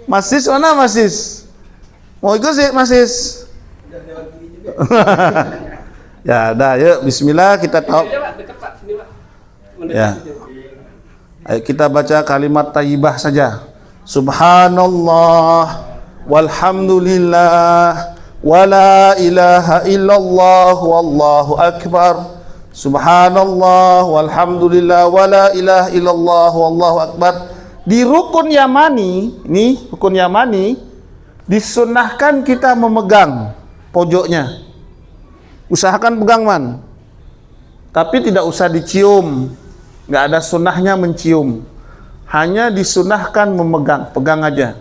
Masis mana Masis? Mau ikut sih Masis? Sudah diwakili juga. Ya, dah yuk bismillah kita tawaf. Ya. Ayo kita baca kalimat thayyibah saja. Subhanallah walhamdulillah wa la ilaha illallah wallahu akbar. Subhanallah walhamdulillah wa la ilaha illallah wallahu akbar. Di rukun Yamani, ini rukun Yamani disunahkan kita memegang pojoknya. Usahakan pegang man. Tapi tidak usah dicium. Nggak ada sunnahnya mencium. Hanya disunahkan memegang, pegang aja.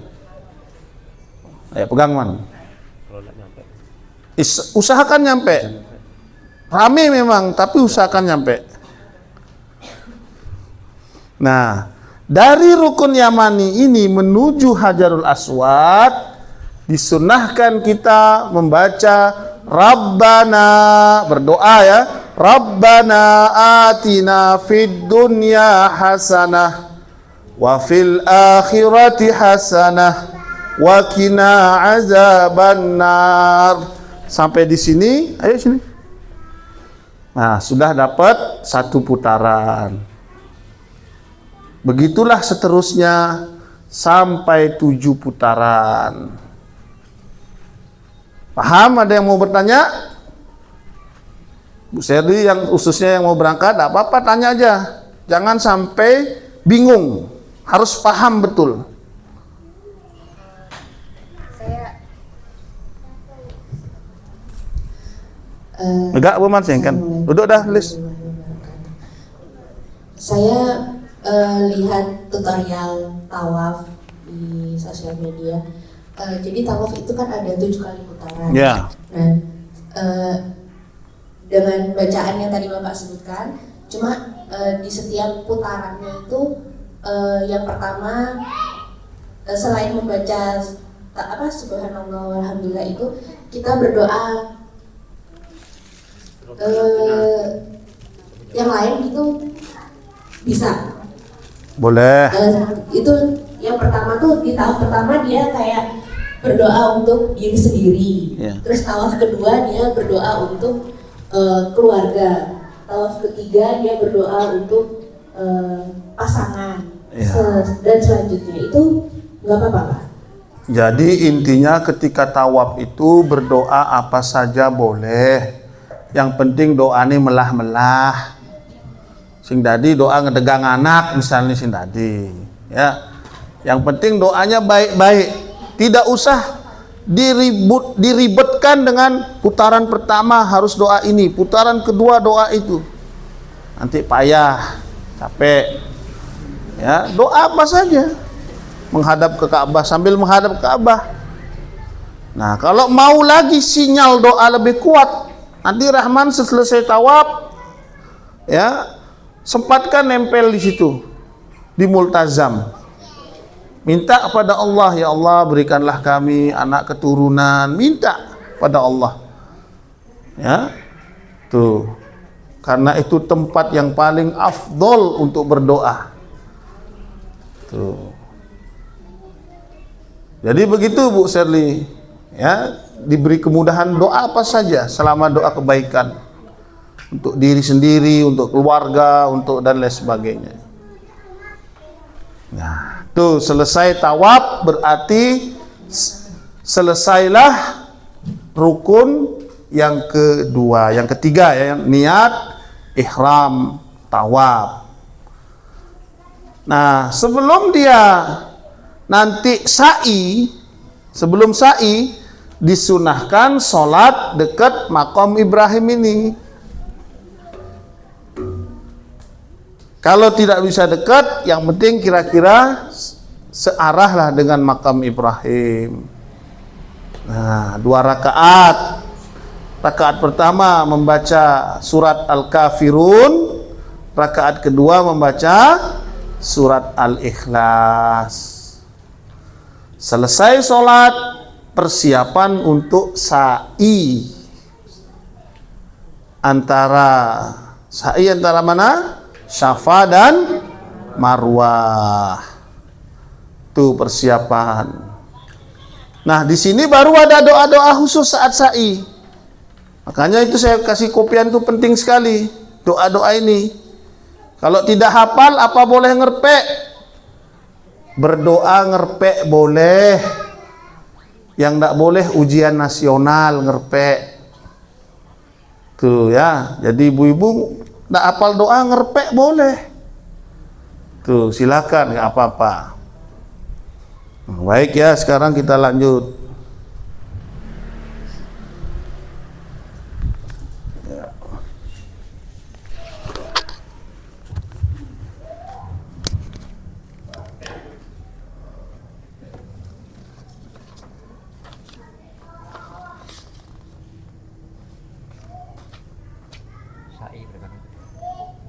Ayo pegang man. Usahakan nyampe. Rame memang, tapi usahakan nyampe. Nah, dari rukun Yamani ini menuju Hajarul Aswad disunahkan kita membaca Rabbana, berdoa ya. Rabbana atina fid dunya hasanah wa fil akhirati hasanah wa qina azabannar. Sampai di sini, ayo sini. Nah, sudah dapat 1 putaran. Begitulah seterusnya sampai 7 putaran. Paham? Ada yang mau bertanya? Bu Serdi yang khususnya yang mau berangkat, tidak apa-apa tanya aja. Jangan sampai bingung. Harus paham betul. Enggak, Bu Mas, kan? Duduk dah, Lis. Saya lihat tutorial tawaf di sosial media. Jadi tawaf itu kan ada 7 kali putaran. Ya. Nah, dengan bacaan yang tadi Bapak sebutkan, cuma di setiap putarannya itu yang pertama selain membaca subhanallah walhamdulillah itu kita berdoa yang lain itu bisa. Boleh. Itu yang pertama tuh di tawaf pertama dia kayak berdoa untuk diri sendiri. Yeah. Terus tawaf kedua dia berdoa untuk keluarga. Tawaf ketiga dia berdoa untuk pasangan. Yeah. Dan selanjutnya itu nggak apa-apa, Pak. Jadi intinya ketika tawaf itu berdoa apa saja boleh. Yang penting doa ini melah-melah. Sing dadi doa ngedegang anak misalnya sing dadi. Ya. Yang penting doanya baik-baik. Tidak usah diribetkan dengan putaran pertama harus doa ini, putaran kedua doa itu. Nanti payah, capek. Ya, doa apa saja. Menghadap ke Ka'bah, sambil menghadap ke Ka'bah. Nah, kalau mau lagi sinyal doa lebih kuat, nanti Rahman selesai tawaf, ya, sempatkan nempel di situ, di multazam. Minta kepada Allah, ya Allah berikanlah kami anak keturunan, minta pada Allah. Ya, tuh, karena itu tempat yang paling afdol untuk berdoa. Tuh. Jadi begitu Bu Sherly, ya, diberi kemudahan doa apa saja selama doa kebaikan untuk diri sendiri, untuk keluarga, untuk dan lain sebagainya. Nah, tuh selesai tawaf berarti selesailah rukun yang kedua, yang ketiga ya, niat ihram tawaf. Nah, sebelum dia nanti sa'i, sebelum sa'i disunahkan sholat dekat makam Ibrahim ini. Kalau tidak bisa dekat, yang penting kira-kira searah lah dengan makam Ibrahim. Nah, 2 rakaat. Rakaat pertama membaca surat Al-Kafirun, rakaat kedua membaca surat Al-Ikhlas. Selesai sholat, persiapan untuk sa'i. Sa'i antara mana? Syafa dan Marwah. Tuh persiapan. Nah, di sini baru ada doa-doa khusus saat sa'i. Makanya itu saya kasih kopian itu penting sekali. Doa-doa ini. Kalau tidak hafal, apa boleh ngerpek? Berdoa ngerpek boleh. Yang tidak boleh ujian nasional ngerpek. Tuh ya. Jadi ibu-ibu tidak hafal doa ngerpek boleh. Tuh silakan, nggak apa-apa. Baik ya, sekarang kita lanjut.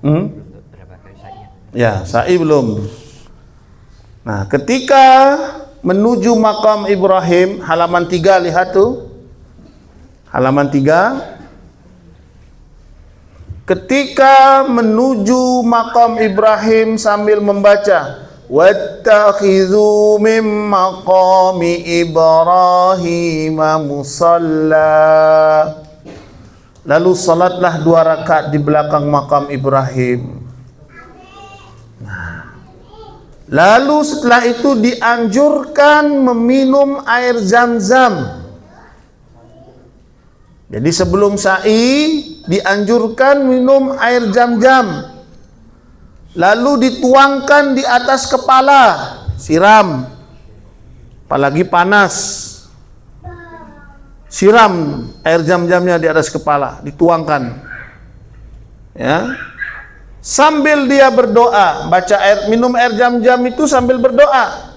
Berapa kali sa'i? Ya, sa'i belum. Nah, ketika menuju makam Ibrahim, halaman 3 lihat tuh. Halaman 3. Ketika menuju makam Ibrahim sambil membaca wattakhidhu min maqami Ibrahim musalla. Lalu salatlah 2 rakaat di belakang makam Ibrahim. Nah, lalu setelah itu dianjurkan meminum air Zam-Zam. Jadi sebelum sa'i dianjurkan minum air Zam-Zam. Lalu dituangkan di atas kepala, siram. Apalagi panas. siram air zam-zamnya di atas kepala, dituangkan. Ya. Sambil dia berdoa, baca air, minum air zam-zam itu sambil berdoa.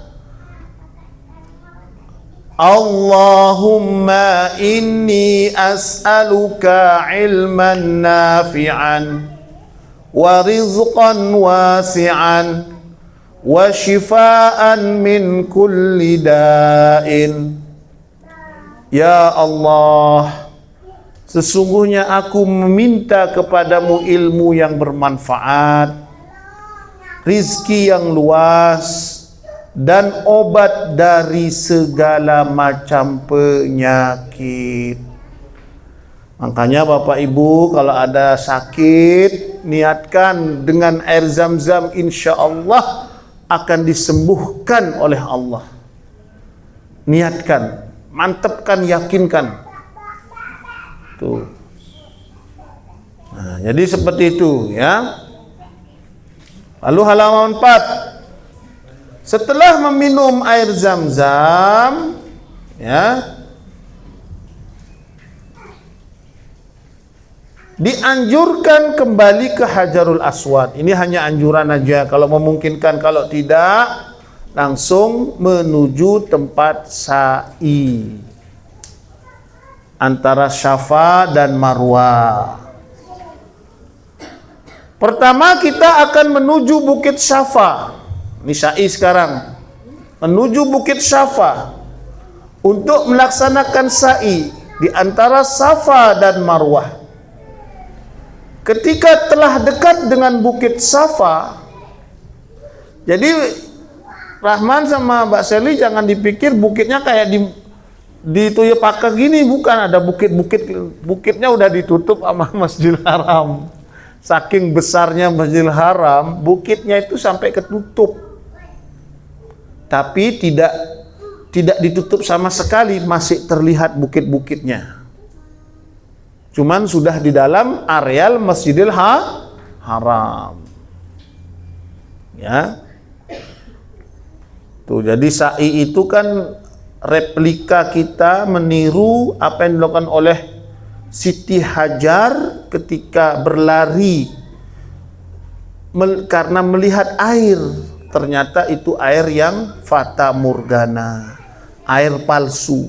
Allahumma inni as'aluka ilman nafi'an wa rizqan wasi'an wa shifaan min kulli da'in. Ya Allah, sesungguhnya aku meminta kepadamu ilmu yang bermanfaat, rizki yang luas, dan obat dari segala macam penyakit. Makanya Bapak Ibu kalau ada sakit, niatkan dengan air zam-zam, insya Allah akan disembuhkan oleh Allah. Niatkan, mantapkan, yakinkan. Tuh. Nah, jadi seperti itu ya. Lalu halaman 4. Setelah meminum air zam-zam, ya, dianjurkan kembali ke Hajarul Aswad. Ini hanya anjuran aja, kalau memungkinkan, kalau tidak langsung menuju tempat sa'i antara Safa dan Marwah. Pertama kita akan menuju Bukit Safa. Ini sa'i sekarang, menuju Bukit Safa untuk melaksanakan sa'i di antara Safa dan Marwah. Ketika telah dekat dengan Bukit Safa, jadi Rahman sama Mbak Seli jangan dipikir bukitnya kayak di Tuyepaka gini, bukan. Ada bukitnya udah ditutup sama Masjidil Haram. Saking besarnya Masjidil Haram, bukitnya itu sampai ketutup. Tapi tidak ditutup sama sekali, masih terlihat bukit-bukitnya. Cuman sudah di dalam areal Masjidil Haram. Ya. Tuh, jadi sa'i itu kan replika kita, meniru apa yang dilakukan oleh Siti Hajar ketika berlari karena melihat air. Ternyata itu air yang fata morgana, air palsu.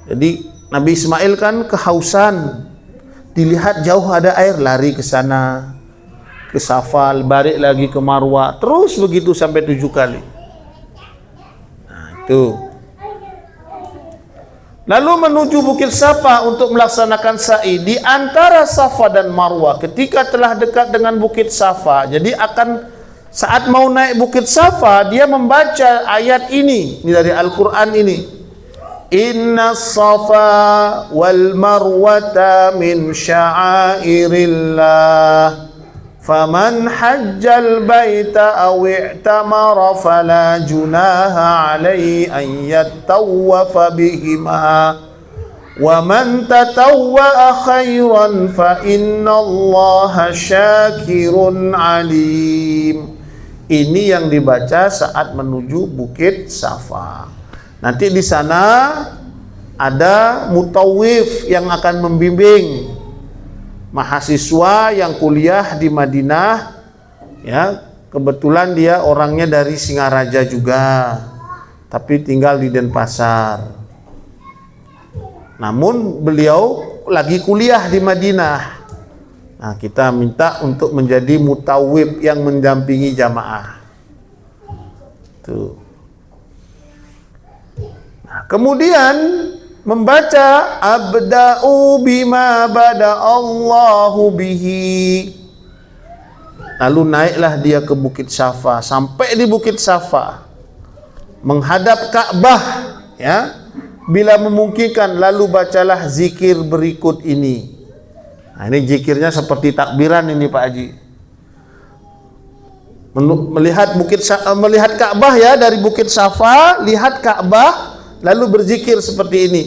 Jadi Nabi Ismail kan kehausan, dilihat jauh ada air, lari ke sana, ke Safa, balik lagi ke Marwah, terus begitu sampai 7 kali. Nah, itu. Lalu menuju Bukit Safa untuk melaksanakan sa'i di antara Safa dan Marwah. Ketika telah dekat dengan Bukit Safa, jadi akan saat mau naik Bukit Safa, dia membaca ayat ini dari Al-Quran ini. Inna safa wal marwata min sya'airillah. Faman hajjal baita aw i'tamara fala junaha alaihi an yattawafa bihima. Wa man tatawwa'a khairan fa innallaha syakirun alim. Ini yang dibaca saat menuju Bukit Safa. Nanti di sana ada mutawif yang akan membimbing mahasiswa yang kuliah di Madinah. Ya, kebetulan dia orangnya dari Singaraja juga, tapi tinggal di Denpasar. Namun beliau lagi kuliah di Madinah. Nah, kita minta untuk menjadi mutawib yang mendampingi jamaah. Tuh. Nah, kemudian membaca abda'u bima bada Allahu bihi. Lalu naiklah dia ke Bukit Safa. Sampai di Bukit Safa, menghadap Ka'bah, ya. Bila memungkinkan, lalu bacalah zikir berikut ini. Nah, ini zikirnya seperti takbiran ini Pak Haji. Melihat Ka'bah ya, dari Bukit Safa, lihat Ka'bah, lalu berzikir seperti ini.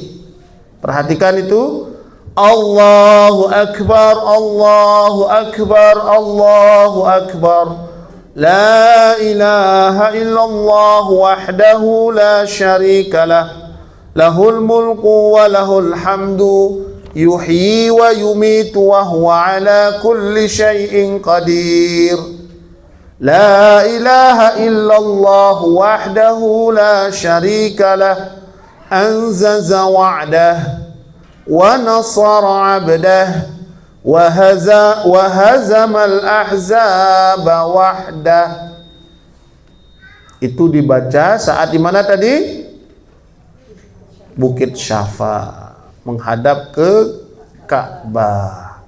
Perhatikan itu. Allahu Akbar, Allahu Akbar, Allahu Akbar. La ilaha illallah wahdahu la syarika lah. lahul mulku wa lahul hamdu yuhyi wa yumitu wa huwa ala kulli syai'in qadir. La ilaha illallah wahdahu la syarika lah anzaza wa'dah wa nasara 'abdah wa hazamal ahzaba wahdah. Itu dibaca saat di mana tadi? Bukit Syafa, menghadap ke Ka'bah.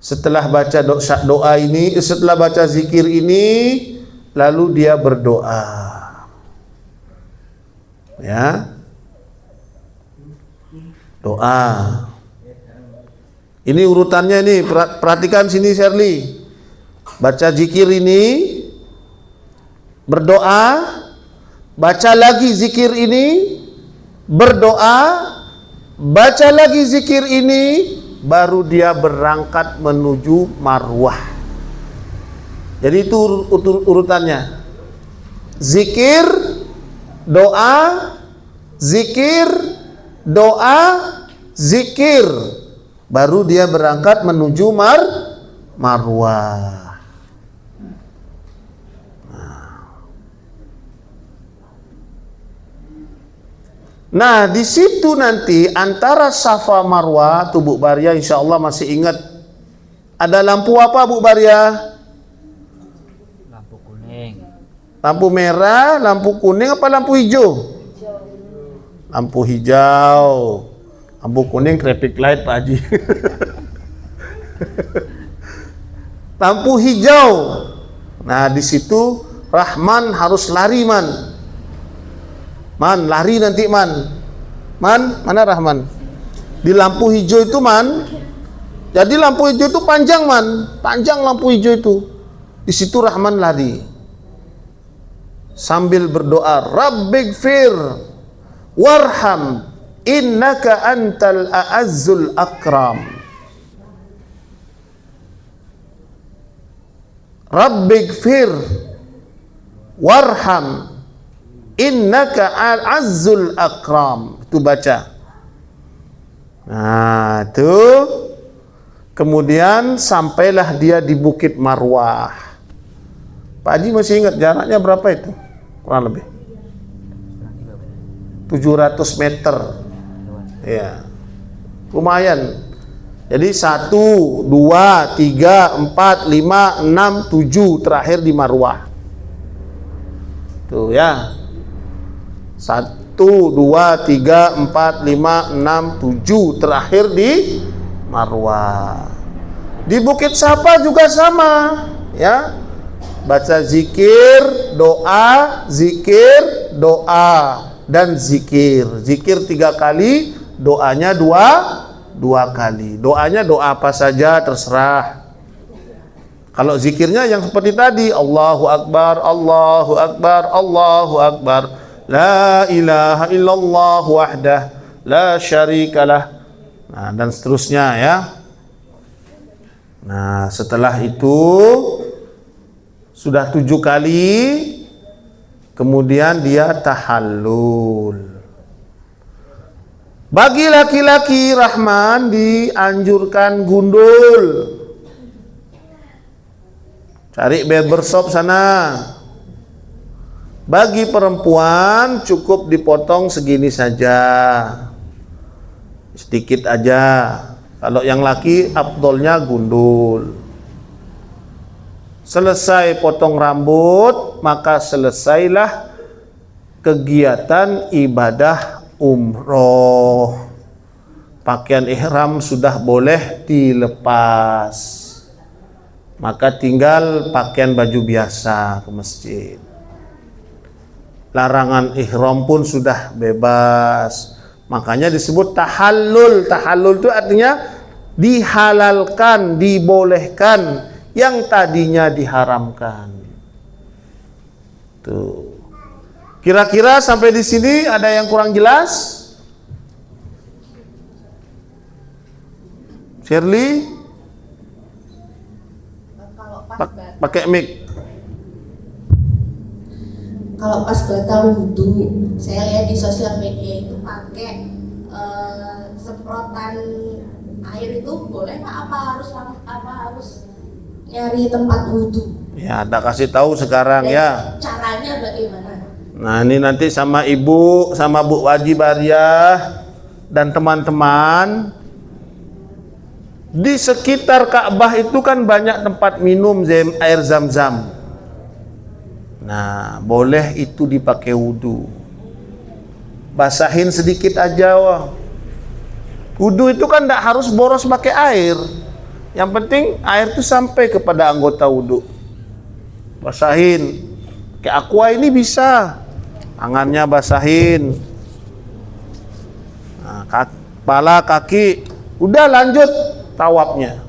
Setelah baca doa ini, setelah baca zikir ini, lalu dia berdoa. Ya. Doa. Ini urutannya nih, perhatikan sini Shirley. Baca zikir ini, berdoa, baca lagi zikir ini, berdoa, baca lagi zikir ini, baru dia berangkat menuju Marwah. Jadi itu urutannya. Zikir, doa, zikir, doa, zikir, baru dia berangkat menuju Marwah. Nah, di situ nanti antara Safa Marwah, tuh Bu Baria insya Allah masih ingat. Ada lampu apa Bu Baria? Lampu kuning. Lampu merah, lampu kuning apa lampu hijau? Lampu hijau. Lampu kuning traffic light Pak Haji. Lampu hijau. Nah, di situ Rahman harus lari man. Man, lari nanti man. Man, mana Rahman? Di lampu hijau itu man. Jadi lampu hijau itu panjang man. Panjang lampu hijau itu. Di situ Rahman lari. Sambil berdoa, Rabbighfir warham innaka antal a'azzul akram. Rabbighfir warham innaka al-azzul akram. Itu baca. Nah, itu kemudian sampailah dia di Bukit Marwah. Pak Haji masih ingat jaraknya berapa itu? Kurang lebih 700 meter. Ya. Lumayan. Jadi 1, 2, 3, 4, 5, 6, 7 terakhir di Marwah. Tuh ya. 1, 2, 3, 4, 5, 6, 7 terakhir di Marwah. Di Bukit Safa juga sama, ya. Baca zikir, doa, zikir, doa dan zikir. Zikir 3 kali, doanya 2 kali. Doanya doa apa saja terserah. Kalau zikirnya yang seperti tadi, Allahu Akbar, Allahu Akbar, Allahu Akbar. La ilaha illallah wahdah la syarikalah. Nah, dan seterusnya ya. Nah, setelah itu sudah 7 kali, kemudian dia tahallul. Bagi laki-laki Rahman dianjurkan gundul. Cari barbershop sana. Bagi perempuan cukup dipotong segini saja, sedikit aja. Kalau yang laki afdolnya gundul. Selesai potong rambut, maka selesailah kegiatan ibadah umroh. Pakaian ihram sudah boleh dilepas, maka tinggal pakaian baju biasa ke masjid. Larangan ihram pun sudah bebas. Makanya disebut tahallul. Tahallul itu artinya dihalalkan, dibolehkan yang tadinya diharamkan. Tuh. Kira-kira sampai di sini ada yang kurang jelas? Shirley? Kalau pas Pakai mic. kalau pas batal wudhu, saya lihat di sosial media itu pakai semprotan air itu boleh Pak? Apa harus nyari tempat wudhu? Ya, ada kasih tahu sekarang ya. Caranya bagaimana? Nah, ini nanti sama Ibu, sama Bu Wajibariah dan teman-teman. Di sekitar Ka'bah itu kan banyak tempat minum air zam-zam. Nah, boleh itu dipakai wudhu. Basahin sedikit aja. Wah. Wudhu itu kan tidak harus boros pakai air. Yang penting air itu sampai kepada anggota wudhu. Basahin. Kayak aqua ini bisa. Tangannya basahin. Nah, kepala, kaki. Udah lanjut tawafnya.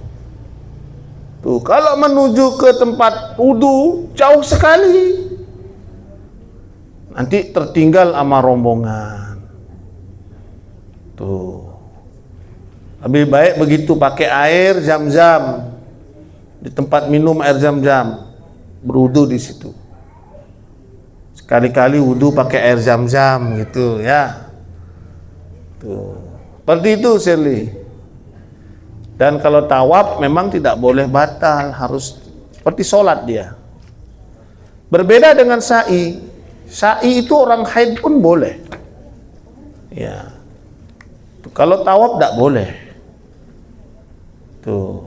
Tuh, kalau menuju ke tempat wudhu jauh sekali. Nanti tertinggal sama rombongan. Tuh. Lebih baik begitu, pakai air zam-zam. Di tempat minum air zam-zam. Berwudu di situ. Sekali-kali wudu pakai air zam-zam gitu ya. Tuh. Seperti itu Shirley. Dan kalau tawaf memang tidak boleh batal, harus seperti sholat dia. Berbeda dengan sa'i. Sa'i itu orang haid pun boleh. Ya. Tuh, kalau tawaf tidak boleh. Tuh.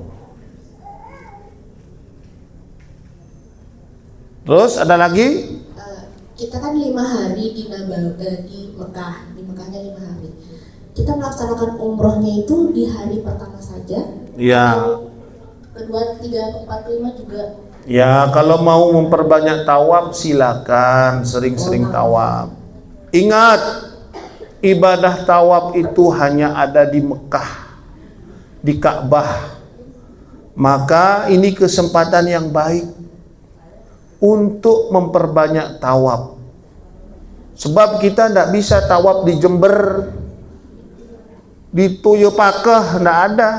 Terus ada lagi? Kita kan 5 hari di Mekah. Di Mekahnya 5 hari. Kita melaksanakan umrohnya itu di hari pertama saja. Ya. Kedua, 3, 4, 5 juga. Ya, kalau mau memperbanyak tawaf silakan sering-sering tawaf. Ingat, ibadah tawaf itu hanya ada di Mekah, di Ka'bah. Maka ini kesempatan yang baik untuk memperbanyak tawaf. Sebab kita tidak bisa tawaf di Jember, di Toyopakah, tidak ada.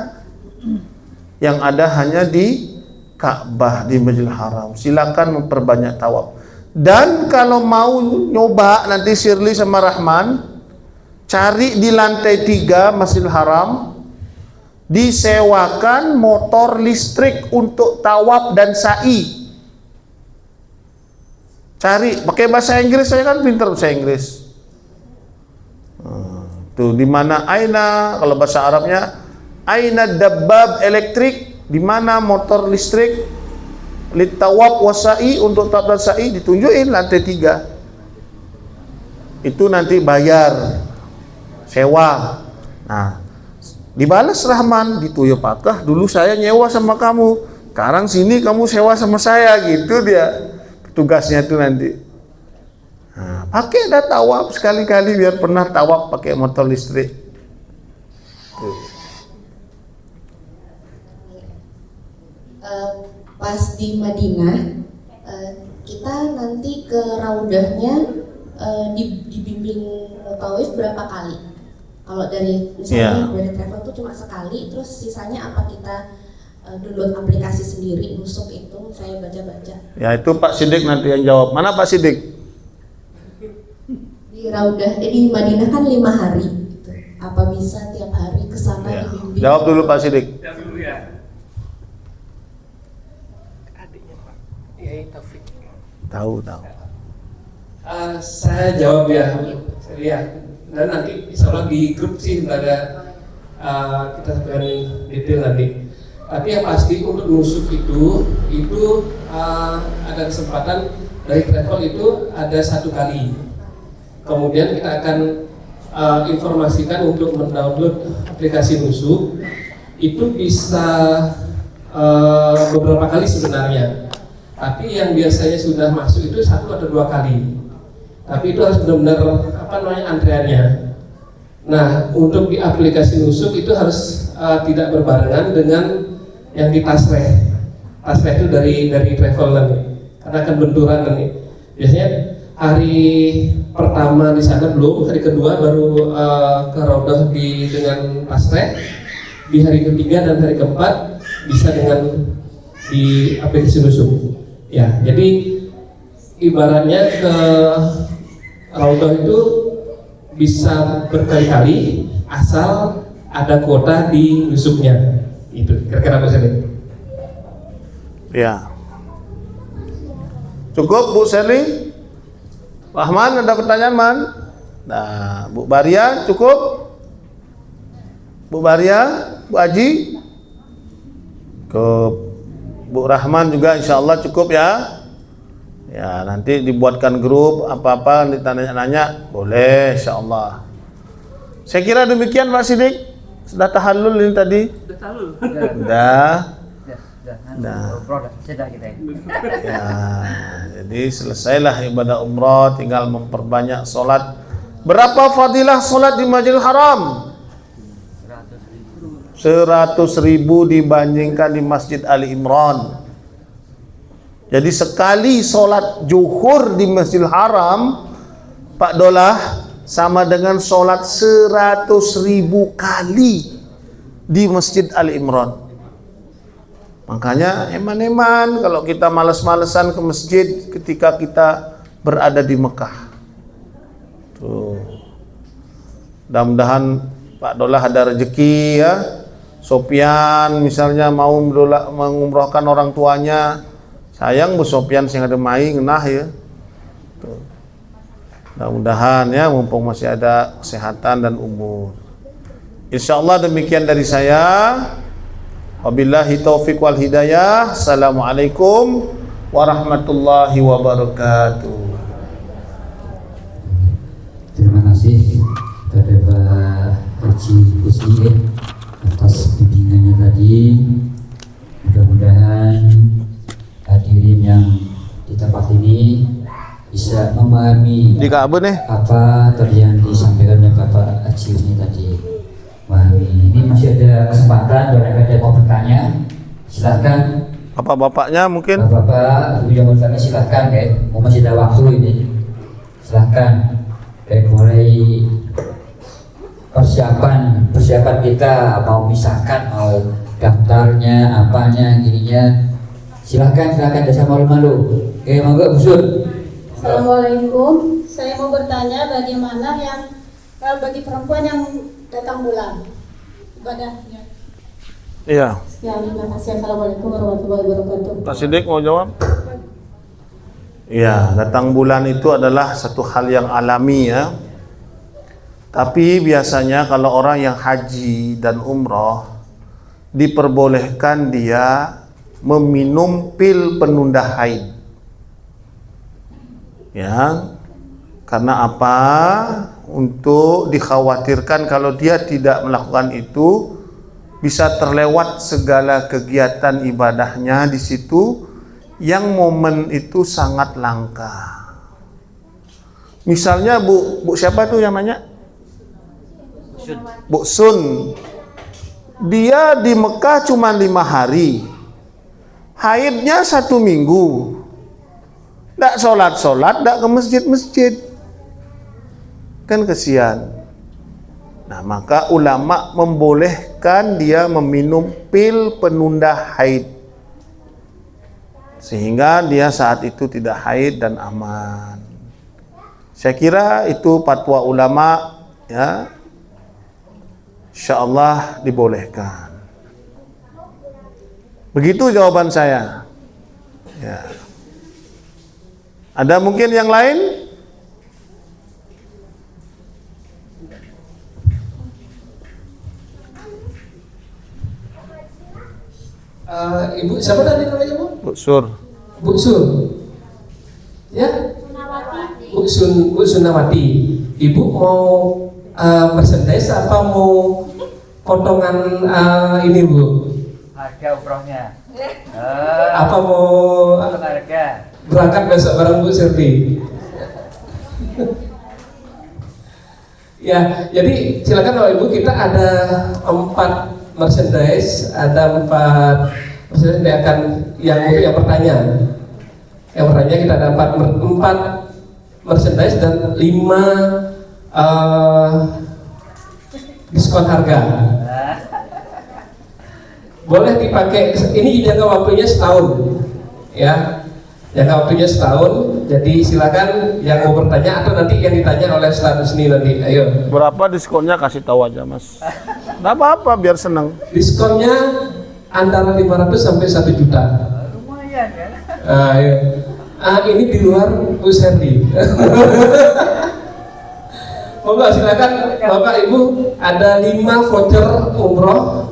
Yang ada hanya di Ka'bah, di Masjidil Haram. Silakan memperbanyak tawaf. Dan kalau mau nyoba nanti Shirley sama Rahman, cari di lantai 3 Masjidil Haram, disewakan motor listrik untuk tawaf dan sa'i. Cari pakai bahasa Inggris, saya kan pintar bahasa Inggris. Tuh di mana aina, kalau bahasa Arabnya aina dabbab elektrik, di mana motor listrik litawab wasai, untuk tawaf dan sa'i, ditunjukin lantai 3. Itu nanti bayar sewa. Nah, dibalas Rahman, di Toyopakah dulu saya nyewa sama kamu, sekarang sini kamu sewa sama saya, gitu dia tugasnya itu nanti. Nah, pakai dah tawaf sekali-kali biar pernah tawaf pakai motor listrik. Tuh. Pas di Madinah, kita nanti ke raudahnya dibimbing tawaf berapa kali? Kalau dari misalnya dari travel itu cuma sekali, terus sisanya apa kita download aplikasi sendiri, nusuk itu saya baca-baca. Ya itu Pak Sidik nanti yang jawab. Mana Pak Sidik? Di Raudah, di Madinah kan 5 hari. Gitu. Apa bisa tiap hari ke sana Ya. dibimbing? Jawab dulu Pak Sidik. Jawab dulu ya. Adiknya Pak Yai Taufik. Tahu. Saya jawab ya, dan nanti insya Allah di grup sih ada kita sampaikan detail nanti. Tapi yang pasti untuk nusuk itu ada kesempatan dari travel itu ada 1 kali. Kemudian kita akan informasikan untuk mendownload aplikasi nusuk. Itu bisa beberapa kali sebenarnya. Tapi yang biasanya sudah masuk itu 1 atau 2 kali. Tapi itu harus benar-benar antriannya. Nah, untuk di aplikasi nusuk itu harus tidak berbarengan dengan yang di tasreh. Tasreh itu dari travel nanti, karena akan benturan nanti. Biasanya hari pertama di sana belum, hari kedua baru ke Raudah dengan tasreh. Di hari ketiga dan hari keempat bisa dengan di aplikasi nusuk. Ya, jadi ibaratnya ke Raudhah itu bisa berkali-kali asal ada kuota di nusuknya. Itu kira-kira apa sih? Ya. Cukup Bu Seli? Rahman ada pertanyaan Man? Nah, Bu Baria cukup? Bu Baria, Bu Aji? Ke Bu Rahman juga insya Allah cukup ya. Ya, nanti dibuatkan grup apa-apa ditanya-nanya boleh insya Allah. Saya kira demikian Pak Sidik. Sudah tahallul ini tadi? Udah tahu. Sudah. Sudah kita ini. Ya, jadi selesailah ibadah umrah, tinggal memperbanyak sholat. Berapa fadilah sholat di Masjidil Haram? 100.000 dibandingkan di Masjid Ali Imran. Jadi sekali sholat zuhur di Masjidil Haram, Pak Dolah, sama dengan sholat 100.000 kali di Masjid Ali Imran. Makanya eman-eman kalau kita malas-malesan ke masjid ketika kita berada di Mekah. Tuh. Mudah-mudahan Pak Dolah ada rezeki ya. Sopian misalnya mau mengumrohkan orang tuanya. Sayang Bu Sopian sing ada mai ngenah ya. Tuh. Mudah-mudahan ya mumpung masih ada kesehatan dan umur. Insyaallah demikian dari saya. Wabillahi taufiq wal hidayah. Assalamualaikum warahmatullahi wabarakatuh. Terima kasih kepada Pak Haji Husni atas bimbingannya tadi. Mudah-mudahan hadirin yang di tempat ini bisa memahami apa tadi yang disampaikan oleh Bapak Haji Husni tadi. Ini masih ada kesempatan, barangkali ada mau bertanya, silahkan. Bapak-bapaknya mungkin. Bapak, ibu yang mau bertanya silahkan, masih ada waktu ini. Silahkan. Mulai persiapan kita mau misalkan mau daftarnya, apanya, gininya. Silahkan, jangan malu-malu. Monggo Bu Sun. Assalamualaikum. Saya mau bertanya bagaimana yang kalau bagi perempuan yang datang bulan ibadahnya. Iya. Ya, terima kasih. Assalamualaikum warahmatullahi wabarakatuh. Pak Sidik mau jawab? Iya, datang bulan itu adalah satu hal yang alami ya. Tapi biasanya kalau orang yang haji dan umroh diperbolehkan dia meminum pil penunda haid. Ya. Karena apa? Untuk dikhawatirkan kalau dia tidak melakukan itu bisa terlewat segala kegiatan ibadahnya di situ yang momen itu sangat langka. Misalnya Bu siapa tuh yang nanya? Bu Sun. Dia di Mekah cuma 5 hari. Haidnya 1 minggu. Nggak sholat, nggak ke masjid. Kan kesian. Nah, maka ulama membolehkan dia meminum pil penunda haid sehingga dia saat itu tidak haid dan aman. Saya kira itu fatwa ulama ya. Insyaallah dibolehkan. Begitu jawaban saya. Ya. Ada mungkin yang lain? Ibu siapa tadi namanya Bu? Bu Sur. Bu Sun. Ya? Bu Sunawati. Ibu mau merchandise apa mau potongan ini Bu? Harga umrohnya. Apa mau Harga. berangkat besok bareng Bu Sirdi? Ya, jadi silakan Bapak Ibu, kita ada 4 merchandise, ada 4 merchandise yang akan yang bertanya. Yang bertanya kita ada 4 merchandise dan 5 diskon harga. Boleh dipakai, ini jangka waktunya setahun. Ya. Jangka waktunya setahun. Jadi silakan yang mau bertanya atau nanti yang ditanya oleh Ustaz Husni nanti. Ayo. Berapa diskonnya kasih tahu aja Mas. Nggak apa-apa biar seneng. Diskonnya antara 500 sampai 1 juta. Lumayan ya. Ayo. Ini di luar Gus Herdi. Monggo silakan Bapak Ibu, ada 5 voucher umroh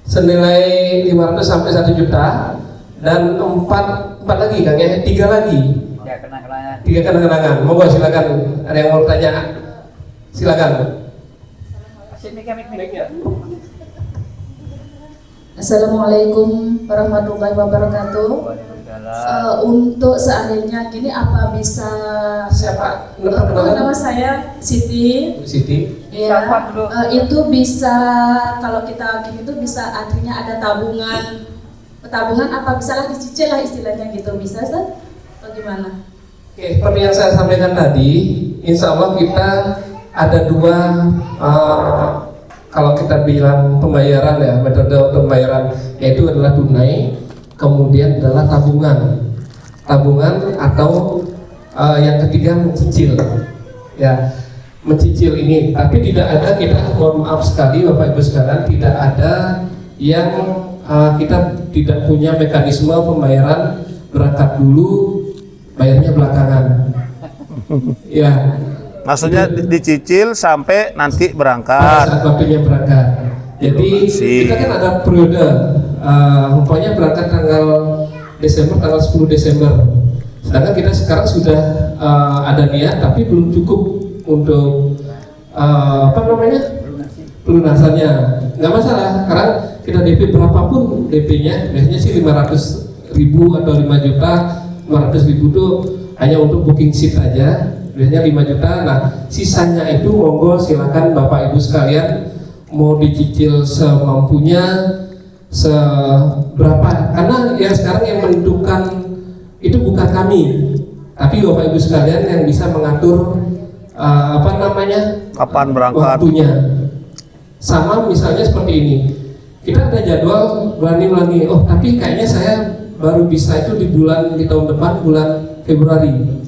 senilai 500 sampai 1 juta dan 4 lagi Kang ya, 3 lagi. Ya, kenang-kenangan. 3 kenang-kenangan. Monggo silakan. Ada yang mau bertanya? Silakan. Sini kami miliknya. Assalamualaikum warahmatullahi wabarakatuh. Untuk seandainya gini, apa bisa Siapa? nama saya Siti. Siti. Ya, itu bisa kalau kita gini tuh bisa artinya ada tabungan apa bisalah dicicil lah istilahnya gitu, bisa Ustaz? Atau gimana? Oke, seperti yang saya sampaikan tadi, insya Allah kita ada 2 kalau kita bilang pembayaran ya, metode pembayaran yaitu adalah tunai, kemudian adalah tabungan atau yang ketiga mencicil ya, mencicil ini. Tapi tidak ada, kita mohon maaf sekali Bapak Ibu sekalian, tidak ada yang kita tidak punya mekanisme pembayaran berangkat dulu bayarnya belakangan ya. Maksudnya dicicil sampai nanti berangkat. Saat waktunya berangkat. Jadi kita kan ada periode, umpamanya berangkat tanggal Desember, tanggal 10 Desember. Sedangkan kita sekarang sudah ada niat, tapi belum cukup untuk pelunasannya. Nggak masalah, karena kita DP berapapun DP-nya, biasanya sih 500.000 atau 5 juta. 500.000 itu hanya untuk booking seat aja, biasanya 5 juta. Nah, sisanya itu monggo silakan Bapak Ibu sekalian mau dicicil semampunya, seberapa. Karena ya sekarang yang menentukan itu bukan kami, tapi Bapak Ibu sekalian yang bisa mengatur kapan berangkat waktunya. Sama misalnya seperti ini, kita ada jadwal bulan ini, oh tapi kayaknya saya baru bisa itu di tahun depan bulan Februari.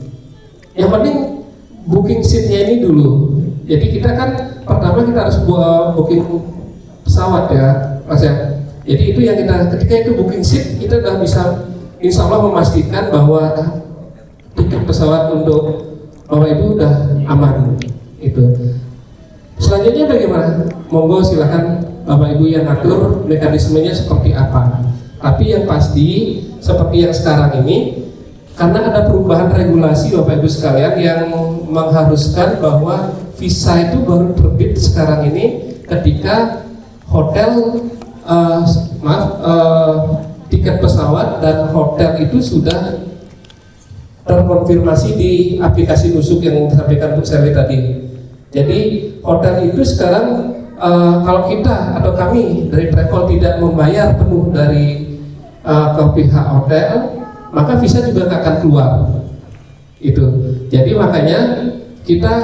Yang penting booking seatnya ini dulu. Jadi kita kan pertama kita harus booking pesawat ya, Mas ya. Jadi itu yang ketika itu booking seat, kita sudah bisa insya Allah memastikan bahwa tiket pesawat untuk Bapak Ibu udah aman. Itu. Selanjutnya bagaimana? Monggo silakan Bapak Ibu yang atur mekanismenya seperti apa. Tapi yang pasti seperti yang sekarang ini, karena ada perubahan regulasi Bapak Ibu sekalian yang mengharuskan bahwa visa itu baru terbit sekarang ini ketika hotel tiket pesawat dan hotel itu sudah terkonfirmasi di aplikasi Nusuk yang disampaikan Bu Sally tadi. Jadi hotel itu sekarang kalau kita atau kami dari travel tidak membayar penuh dari ke pihak hotel, maka visa juga nggak akan keluar. Itu. Jadi makanya kita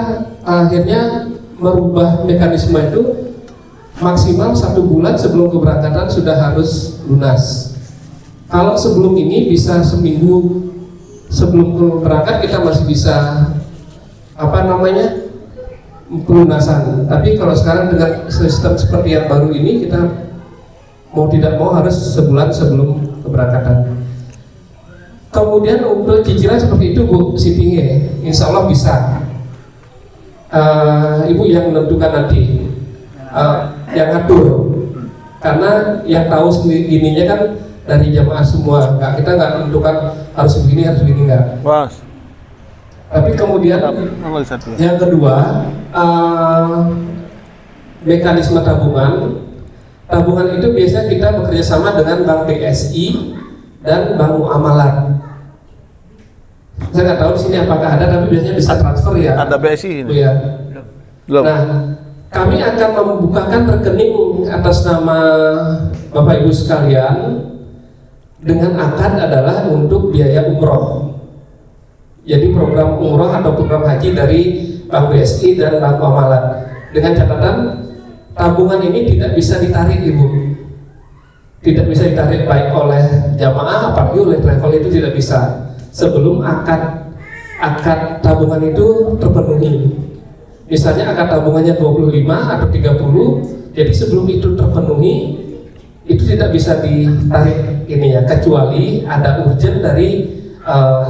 akhirnya merubah mekanisme itu maksimal 1 bulan sebelum keberangkatan sudah harus lunas. Kalau sebelum ini bisa seminggu sebelum berangkat kita masih bisa pelunasan. Tapi kalau sekarang dengan sistem seperti yang baru ini, kita mau tidak mau harus sebulan sebelum keberangkatan. Kemudian untuk cicilan seperti itu Bu Siti, insya Allah bisa. Ibu yang menentukan nanti, yang atur. Karena yang tahu sendiri ininya kan dari jamaah semua. Kita nggak menentukan harus begini nggak. Bos. Tapi kemudian yang kedua, mekanisme tabungan. Tabungan itu biasanya kita bekerja sama dengan Bank BSI dan Bank Muamalat. Saya nggak tahu di sini apakah ada, tapi biasanya bisa transfer ya. Ada BSI ini? Ya. Belum. Nah, kami akan membukakan rekening atas nama Bapak Ibu sekalian dengan akad adalah untuk biaya umroh. Jadi program umroh atau program haji dari Bank BSI dan Bank Muamalat. Dengan catatan tabungan ini tidak bisa ditarik Ibu, tidak bisa ditarik baik oleh jamaah apalagi oleh travel, itu tidak bisa sebelum akad akad tabungan itu terpenuhi. Misalnya akad tabungannya 25 atau 30, jadi sebelum itu terpenuhi itu tidak bisa ditarik ini ya, kecuali ada urgent dari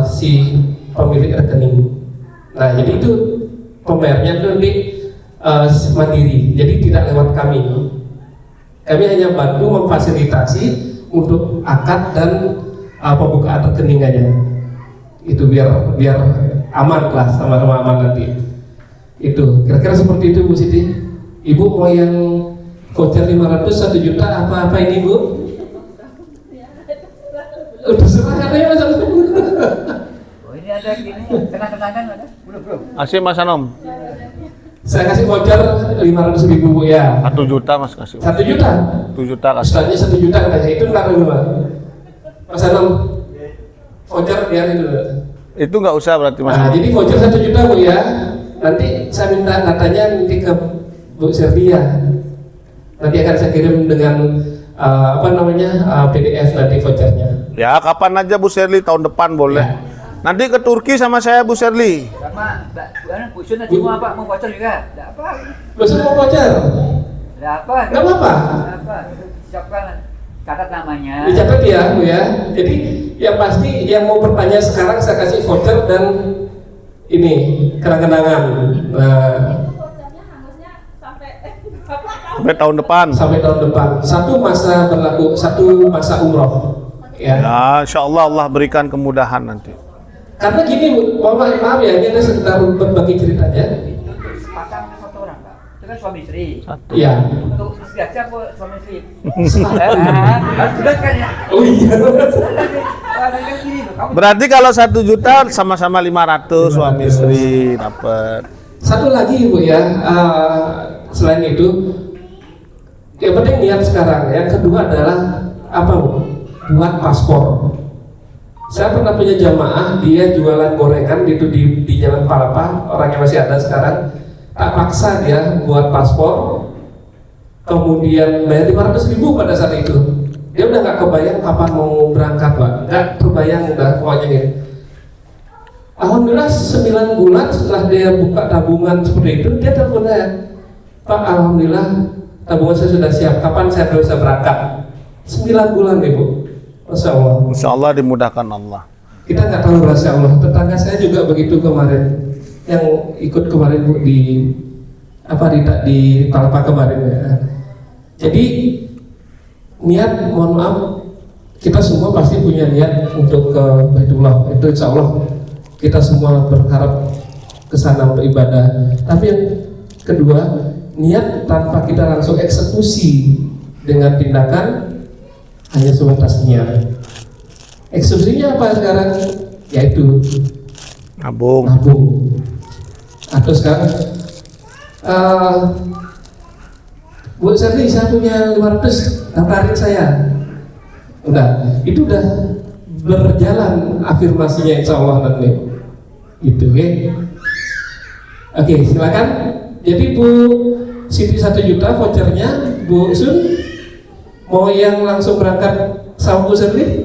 si pemilik rekening. Nah, jadi itu pembayarnya itu nanti mandiri, jadi tidak lewat kami. Kami hanya bantu memfasilitasi untuk akad dan pembukaan rekening aja. Itu biar aman lah, sama-sama aman nanti. Itu kira-kira seperti itu Bu Siti. Ibu mau yang voucher 500 1 juta apa ini Bu? Terserah katanya Mas Anom. Oh ini ada gini, kenang-kenangan ada? Belum. Asih Mas Anom. Saya kasih voucher 500.000 Bu ya. 1 juta Mas kasih. 1 juta? 1 juta kasih. Ustaznya 1 juta katanya, itu ntar dulu Mas Anom. Voucher biarin dulu. Itu nggak usah berarti Mas. Nah, jadi voucher 1 juta Bu ya. Nanti saya minta datanya nanti ke Bu Serlia. Nanti akan saya kirim dengan PDF nanti vouchernya. Ya kapan aja Bu Sherly, tahun depan boleh. Ya. Nanti ke Turki sama saya Bu Sherly. Sama Bu Sun nanti mau apa? Mau voucher juga? Tidak apa. Bu Sun mau voucher? Tidak apa. Nggak apa-apa. Siapkan, catat namanya. Dicatat ya Bu ya. Jadi yang pasti yang mau bertanya sekarang saya kasih voucher dan ini kenang-kenangan. Nah, Sampai tahun depan. Sampai tahun depan. Satu masa umroh. Ya. Ya, insya Allah Allah berikan kemudahan nanti. Karena gini Bu, maaf ya, ini sekedar berbagi ceritanya. Pasang 1 orang Pak. Itu kan suami istri. Iya. Untuk siapa suami istri? Harus jelas kan ya. Oh iya. Berarti kalau 1 juta sama-sama 500 suami istri dapat. Satu lagi Bu ya, selain itu, yang penting niat sekarang. Yang kedua adalah apa Bu? Buat paspor. Saya pernah punya jamaah, dia jualan gorengan itu di Jalan Palapa, orangnya masih ada sekarang. Tak paksa dia buat paspor, kemudian bayar 500.000 pada saat itu. Dia udah nggak kebayang kapan mau berangkat Pak, nggak kebayang udah pokoknya gitu. Alhamdulillah 9 bulan setelah dia buka tabungan seperti itu, dia telepon saya, Pak, alhamdulillah tabungan saya sudah siap, kapan saya bisa berangkat? 9 bulan nih Bu. Masya Allah. Insya Allah dimudahkan Allah. Kita nggak tahu rahasia Allah. Tetangga saya juga begitu kemarin, yang ikut kemarin Bu di Palapa kemarin ya. Jadi niat, mohon maaf, kita semua pasti punya niat untuk ke Baitullah. Itu insya Allah kita semua berharap ke sana untuk ibadah. Tapi yang kedua, niat tanpa kita langsung eksekusi dengan tindakan, hanya sebatas niat. Eksekusinya apa sekarang? Yaitu Nabung. Atau sekarang Bu Sherly, saya punya 500, daftarin saya. Udah, itu udah berjalan afirmasinya insya Allah nanti. Gitu ya. Oke, silakan. Jadi Bu Siti 1 juta vouchernya, Bu Sun mau yang langsung berangkat sama Bu Sherly?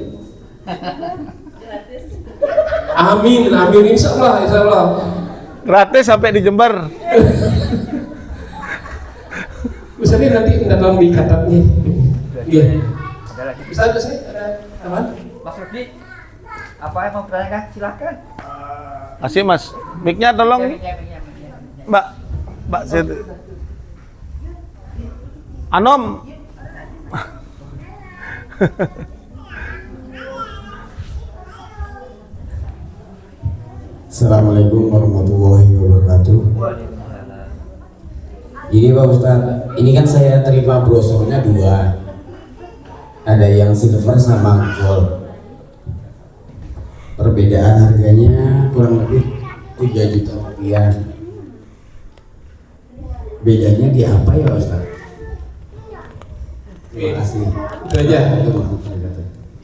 Amin, insya Allah. Gratis sampai di Jember. Bu Sherly nanti tolong dikatatnya. Iya. Ada lagi. Bisa sih ada aman? Mas Rudi, apa yang mau bertanyakan? Silakan. Asih Mas, mic-nya tolong. Mbak Siti. Anom. Assalamualaikum warahmatullahi wabarakatuh. Ini Pak Ustadz, ini kan saya terima brosurnya 2. Ada yang silver sama gold. Perbedaan harganya kurang lebih 3 juta rupiah. Bedanya di apa ya Ustadz? Terima kasih. Itu aja.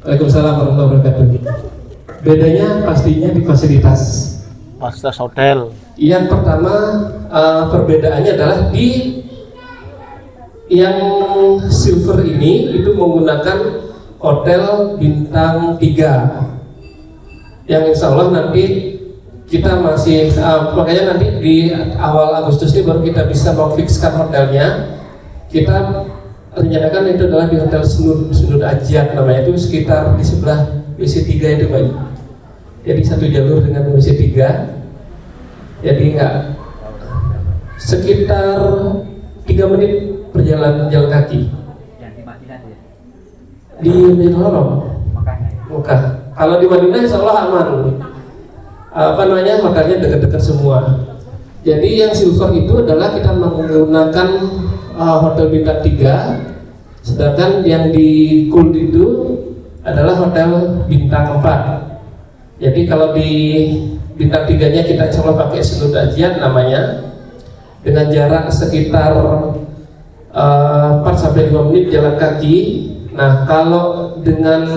Waalaikumsalam warahmatullahi wabarakatuh. Bedanya pastinya di fasilitas. Fasilitas hotel. Yang pertama perbedaannya adalah di yang silver ini itu menggunakan hotel bintang 3, yang insya Allah nanti kita masih makanya nanti di awal Agustus ini baru kita bisa memfikskan hotelnya. Kita rencanakan itu adalah di Hotel Sudut Ajiat namanya, itu sekitar di sebelah WC3 itu Pak. Jadi satu jalur dengan WC3. Jadi enggak sekitar 3 menit perjalanan jalan kaki. Yang di Madinah ya? Di Madinah Haram. Mekah. Kalau di Madinah insya Allah aman. Hotelnya dekat-dekat semua. Jadi yang silver itu adalah kita menggunakan hotel bintang 3, sedangkan yang di gold itu adalah hotel bintang 4. Jadi kalau di bintang 3-nya kita insya Allah pakai Sudut Ajiat namanya, dengan jarak sekitar 4-5 menit jalan kaki. Nah kalau dengan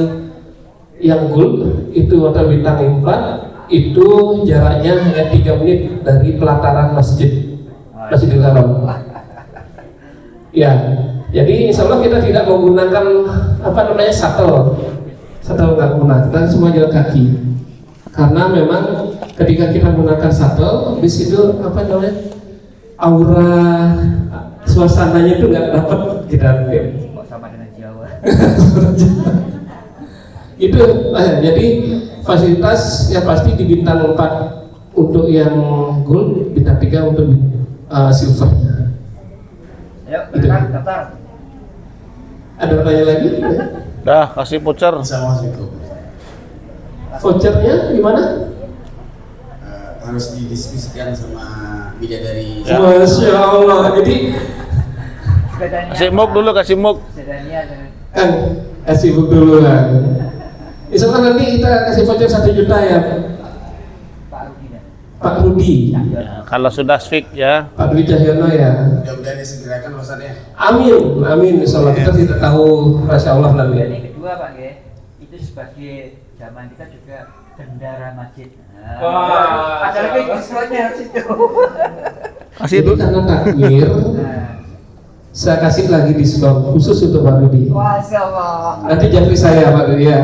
yang gold itu hotel bintang 4 itu jaraknya hanya 3 menit dari pelataran Masjidil Haram. Ya, jadi insya Allah kita tidak menggunakan shuttle nggak guna, kita semua jalan kaki. Karena memang ketika kita menggunakan shuttle, di situ aura suasananya itu nggak dapat kita. Sama dengan Jawa. Itu jadi fasilitas yang pasti di bintang 4 untuk yang gold, bintang 3 untuk silver. Ayo, silakan daftar. Ada pertanyaan lagi? Dah, kasih voucher. Vouchernya gimana? Harus didiskusikan sama bidadari. Ya. Masya Allah. Jadi kasih muk dulu, kasih muk. kan kasih book dulu kan. Insya Allah nanti kita kasih voucher 1 juta ya Pak Rudi. Ya, kalau sudah fix ya. Pak Rudi Cahyono ya. Mudah-mudahan disegerakan Ustaznya. Amin, amin. Insya Allah kita tidak tahu Masya Allah nanti. Dan yang kedua Pak itu sebagai zaman kita juga bendara masjid. Ada lagi diskon harus itu. Kasih Jadi karena takmir, saya kasih lagi diskon khusus untuk Pak Rudi. Masya Allah. Nanti japri saya Pak Rudi ya.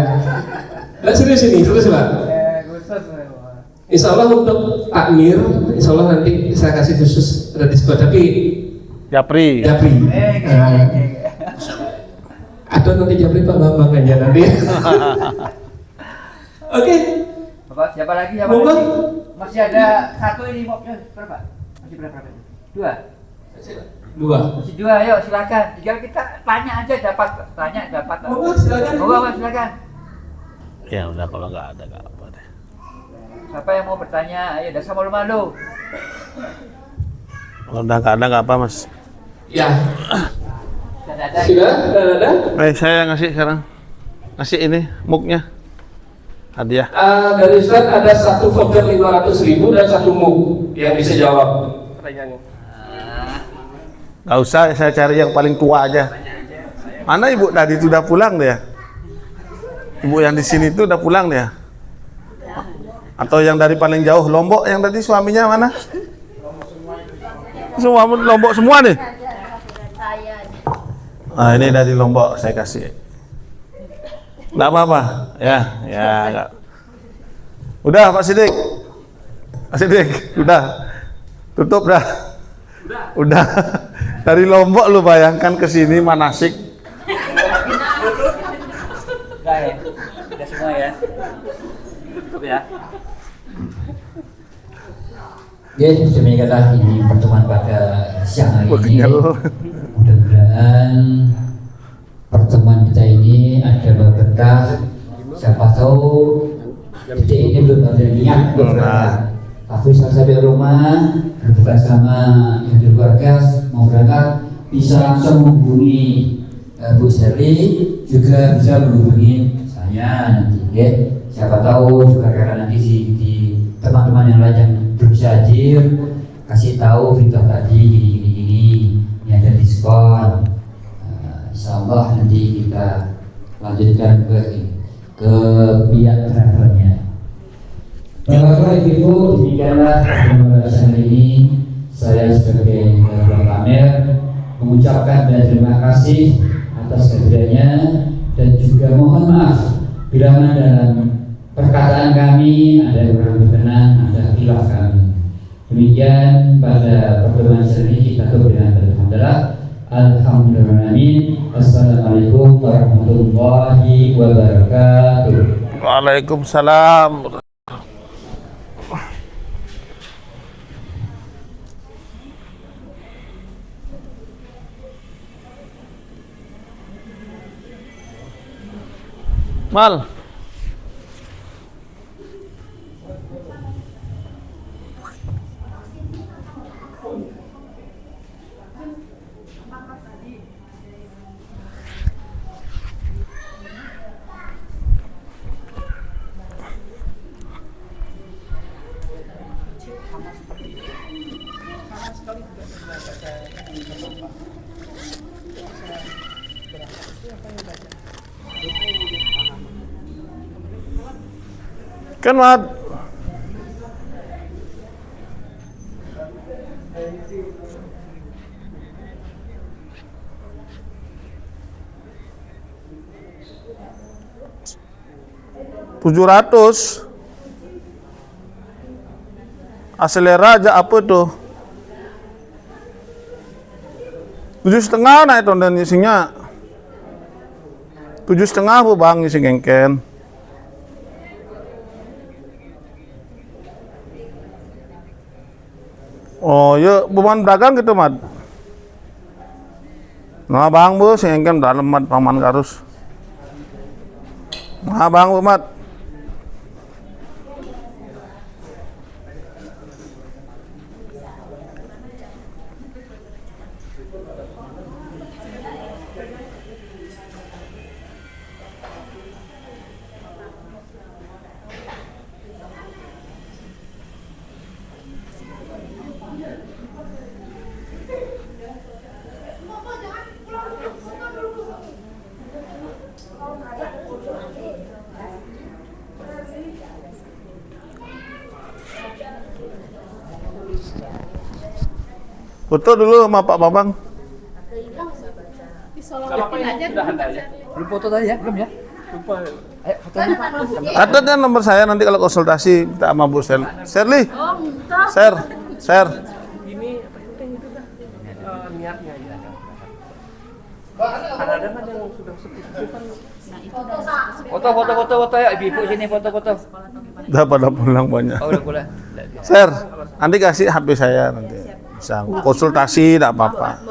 Nah, serius ini, serius Pak. Insya Allah untuk takmir, Insya Allah nanti saya kasih khusus ada diskon, tapi Japri. Atau nanti Japri Pak Bambang aja nanti. Oke. Bapak siapa lagi? Monggo. Masih ada 1 ini mopnya berapa? Masih berapa? 2. 2. Masih 2, ayo silakan. Tinggal kita tanya aja dapat. Monggo silakan. Monggo silakan. Ya udah kalau nggak ada nggak apa deh. Siapa yang mau bertanya? Ayo, dasar malu-malu. Kalau udah nggak ada nggak apa mas. Ya. Ada. Sudah ada? Saya ngasih sekarang. Ngasih ini muknya. Hadiah. Dari Ustaz ada 1 voucher 500.000 dan 1 muk yang bisa jawab pertanyaannya. Nggak usah, saya cari yang paling tua aja. Mana ibu tadi itu udah pulang dia? Ibu yang di sini itu udah pulang dia? Atau yang dari paling jauh Lombok yang tadi suaminya mana? Semua Lombok semua nih. Nah ini dari Lombok saya kasih. Nggak apa-apa, ya. Enggak. Udah Pak Sidik, udah, tutup dah. Udah. Dari Lombok lu bayangkan ke sini manasik. Udah semua ya. Tutup ya. Demikian kata ini pertemuan pada siang hari ini. Mudah-mudahan pertemuan kita ini ada berkah. Siapa tahu detik ini belum ada niat berberkah, tapi saat sampai rumah berbuka sama yang di keluarga mau berangkat bisa langsung menghubungi Bu Sherly, juga bisa menghubungi saya nanti. Siapa tahu juga karena nanti di teman-teman yang lain yang belum bisa hadir, kasih tahu berita tadi gini ini ada diskon. Insyaallah nanti kita lanjutkan ke pihak drivernya. Bapak Ibu, demikianlah pembahasan ini. Saya sebagai Ketua Pamer mengucapkan terima kasih atas kehadirannya dan juga mohon maaf bila dalam perkataan kami, ada yang kurang berkenan, ada khilaf kami. Demikian pada pertemuan ini kita tutup dengan alhamdulillah. Alhamdulillah. Assalamualaikum warahmatullahi wabarakatuh. Waalaikumsalam. Mal. Kan Mat. $700 aselera aja apa tuh 7,5 nah itu dan isinya 7,5 bu bang isi gengken. Oh ya buman dagang gitu Mat. Nah bang bu sing engken dalam Mat paman karus. Nah bang bu Mat. Foto dulu sama Pak Bambang. Belum foto tadi ya, belum ya? Lupa. Ayo fotonya. Catatnya nomor saya nanti kalau konsultasi kita sama Bu Sherly. Share. Ini apa penting itu dah. Niatnya ya. Ada kan yang sudah sepuh kan. Foto ya, ibu sini foto. Udah pada pulang banyak. Oh, udah pulang. Share. Nanti kasih HP saya nanti. Bisa konsultasi, tidak apa-apa.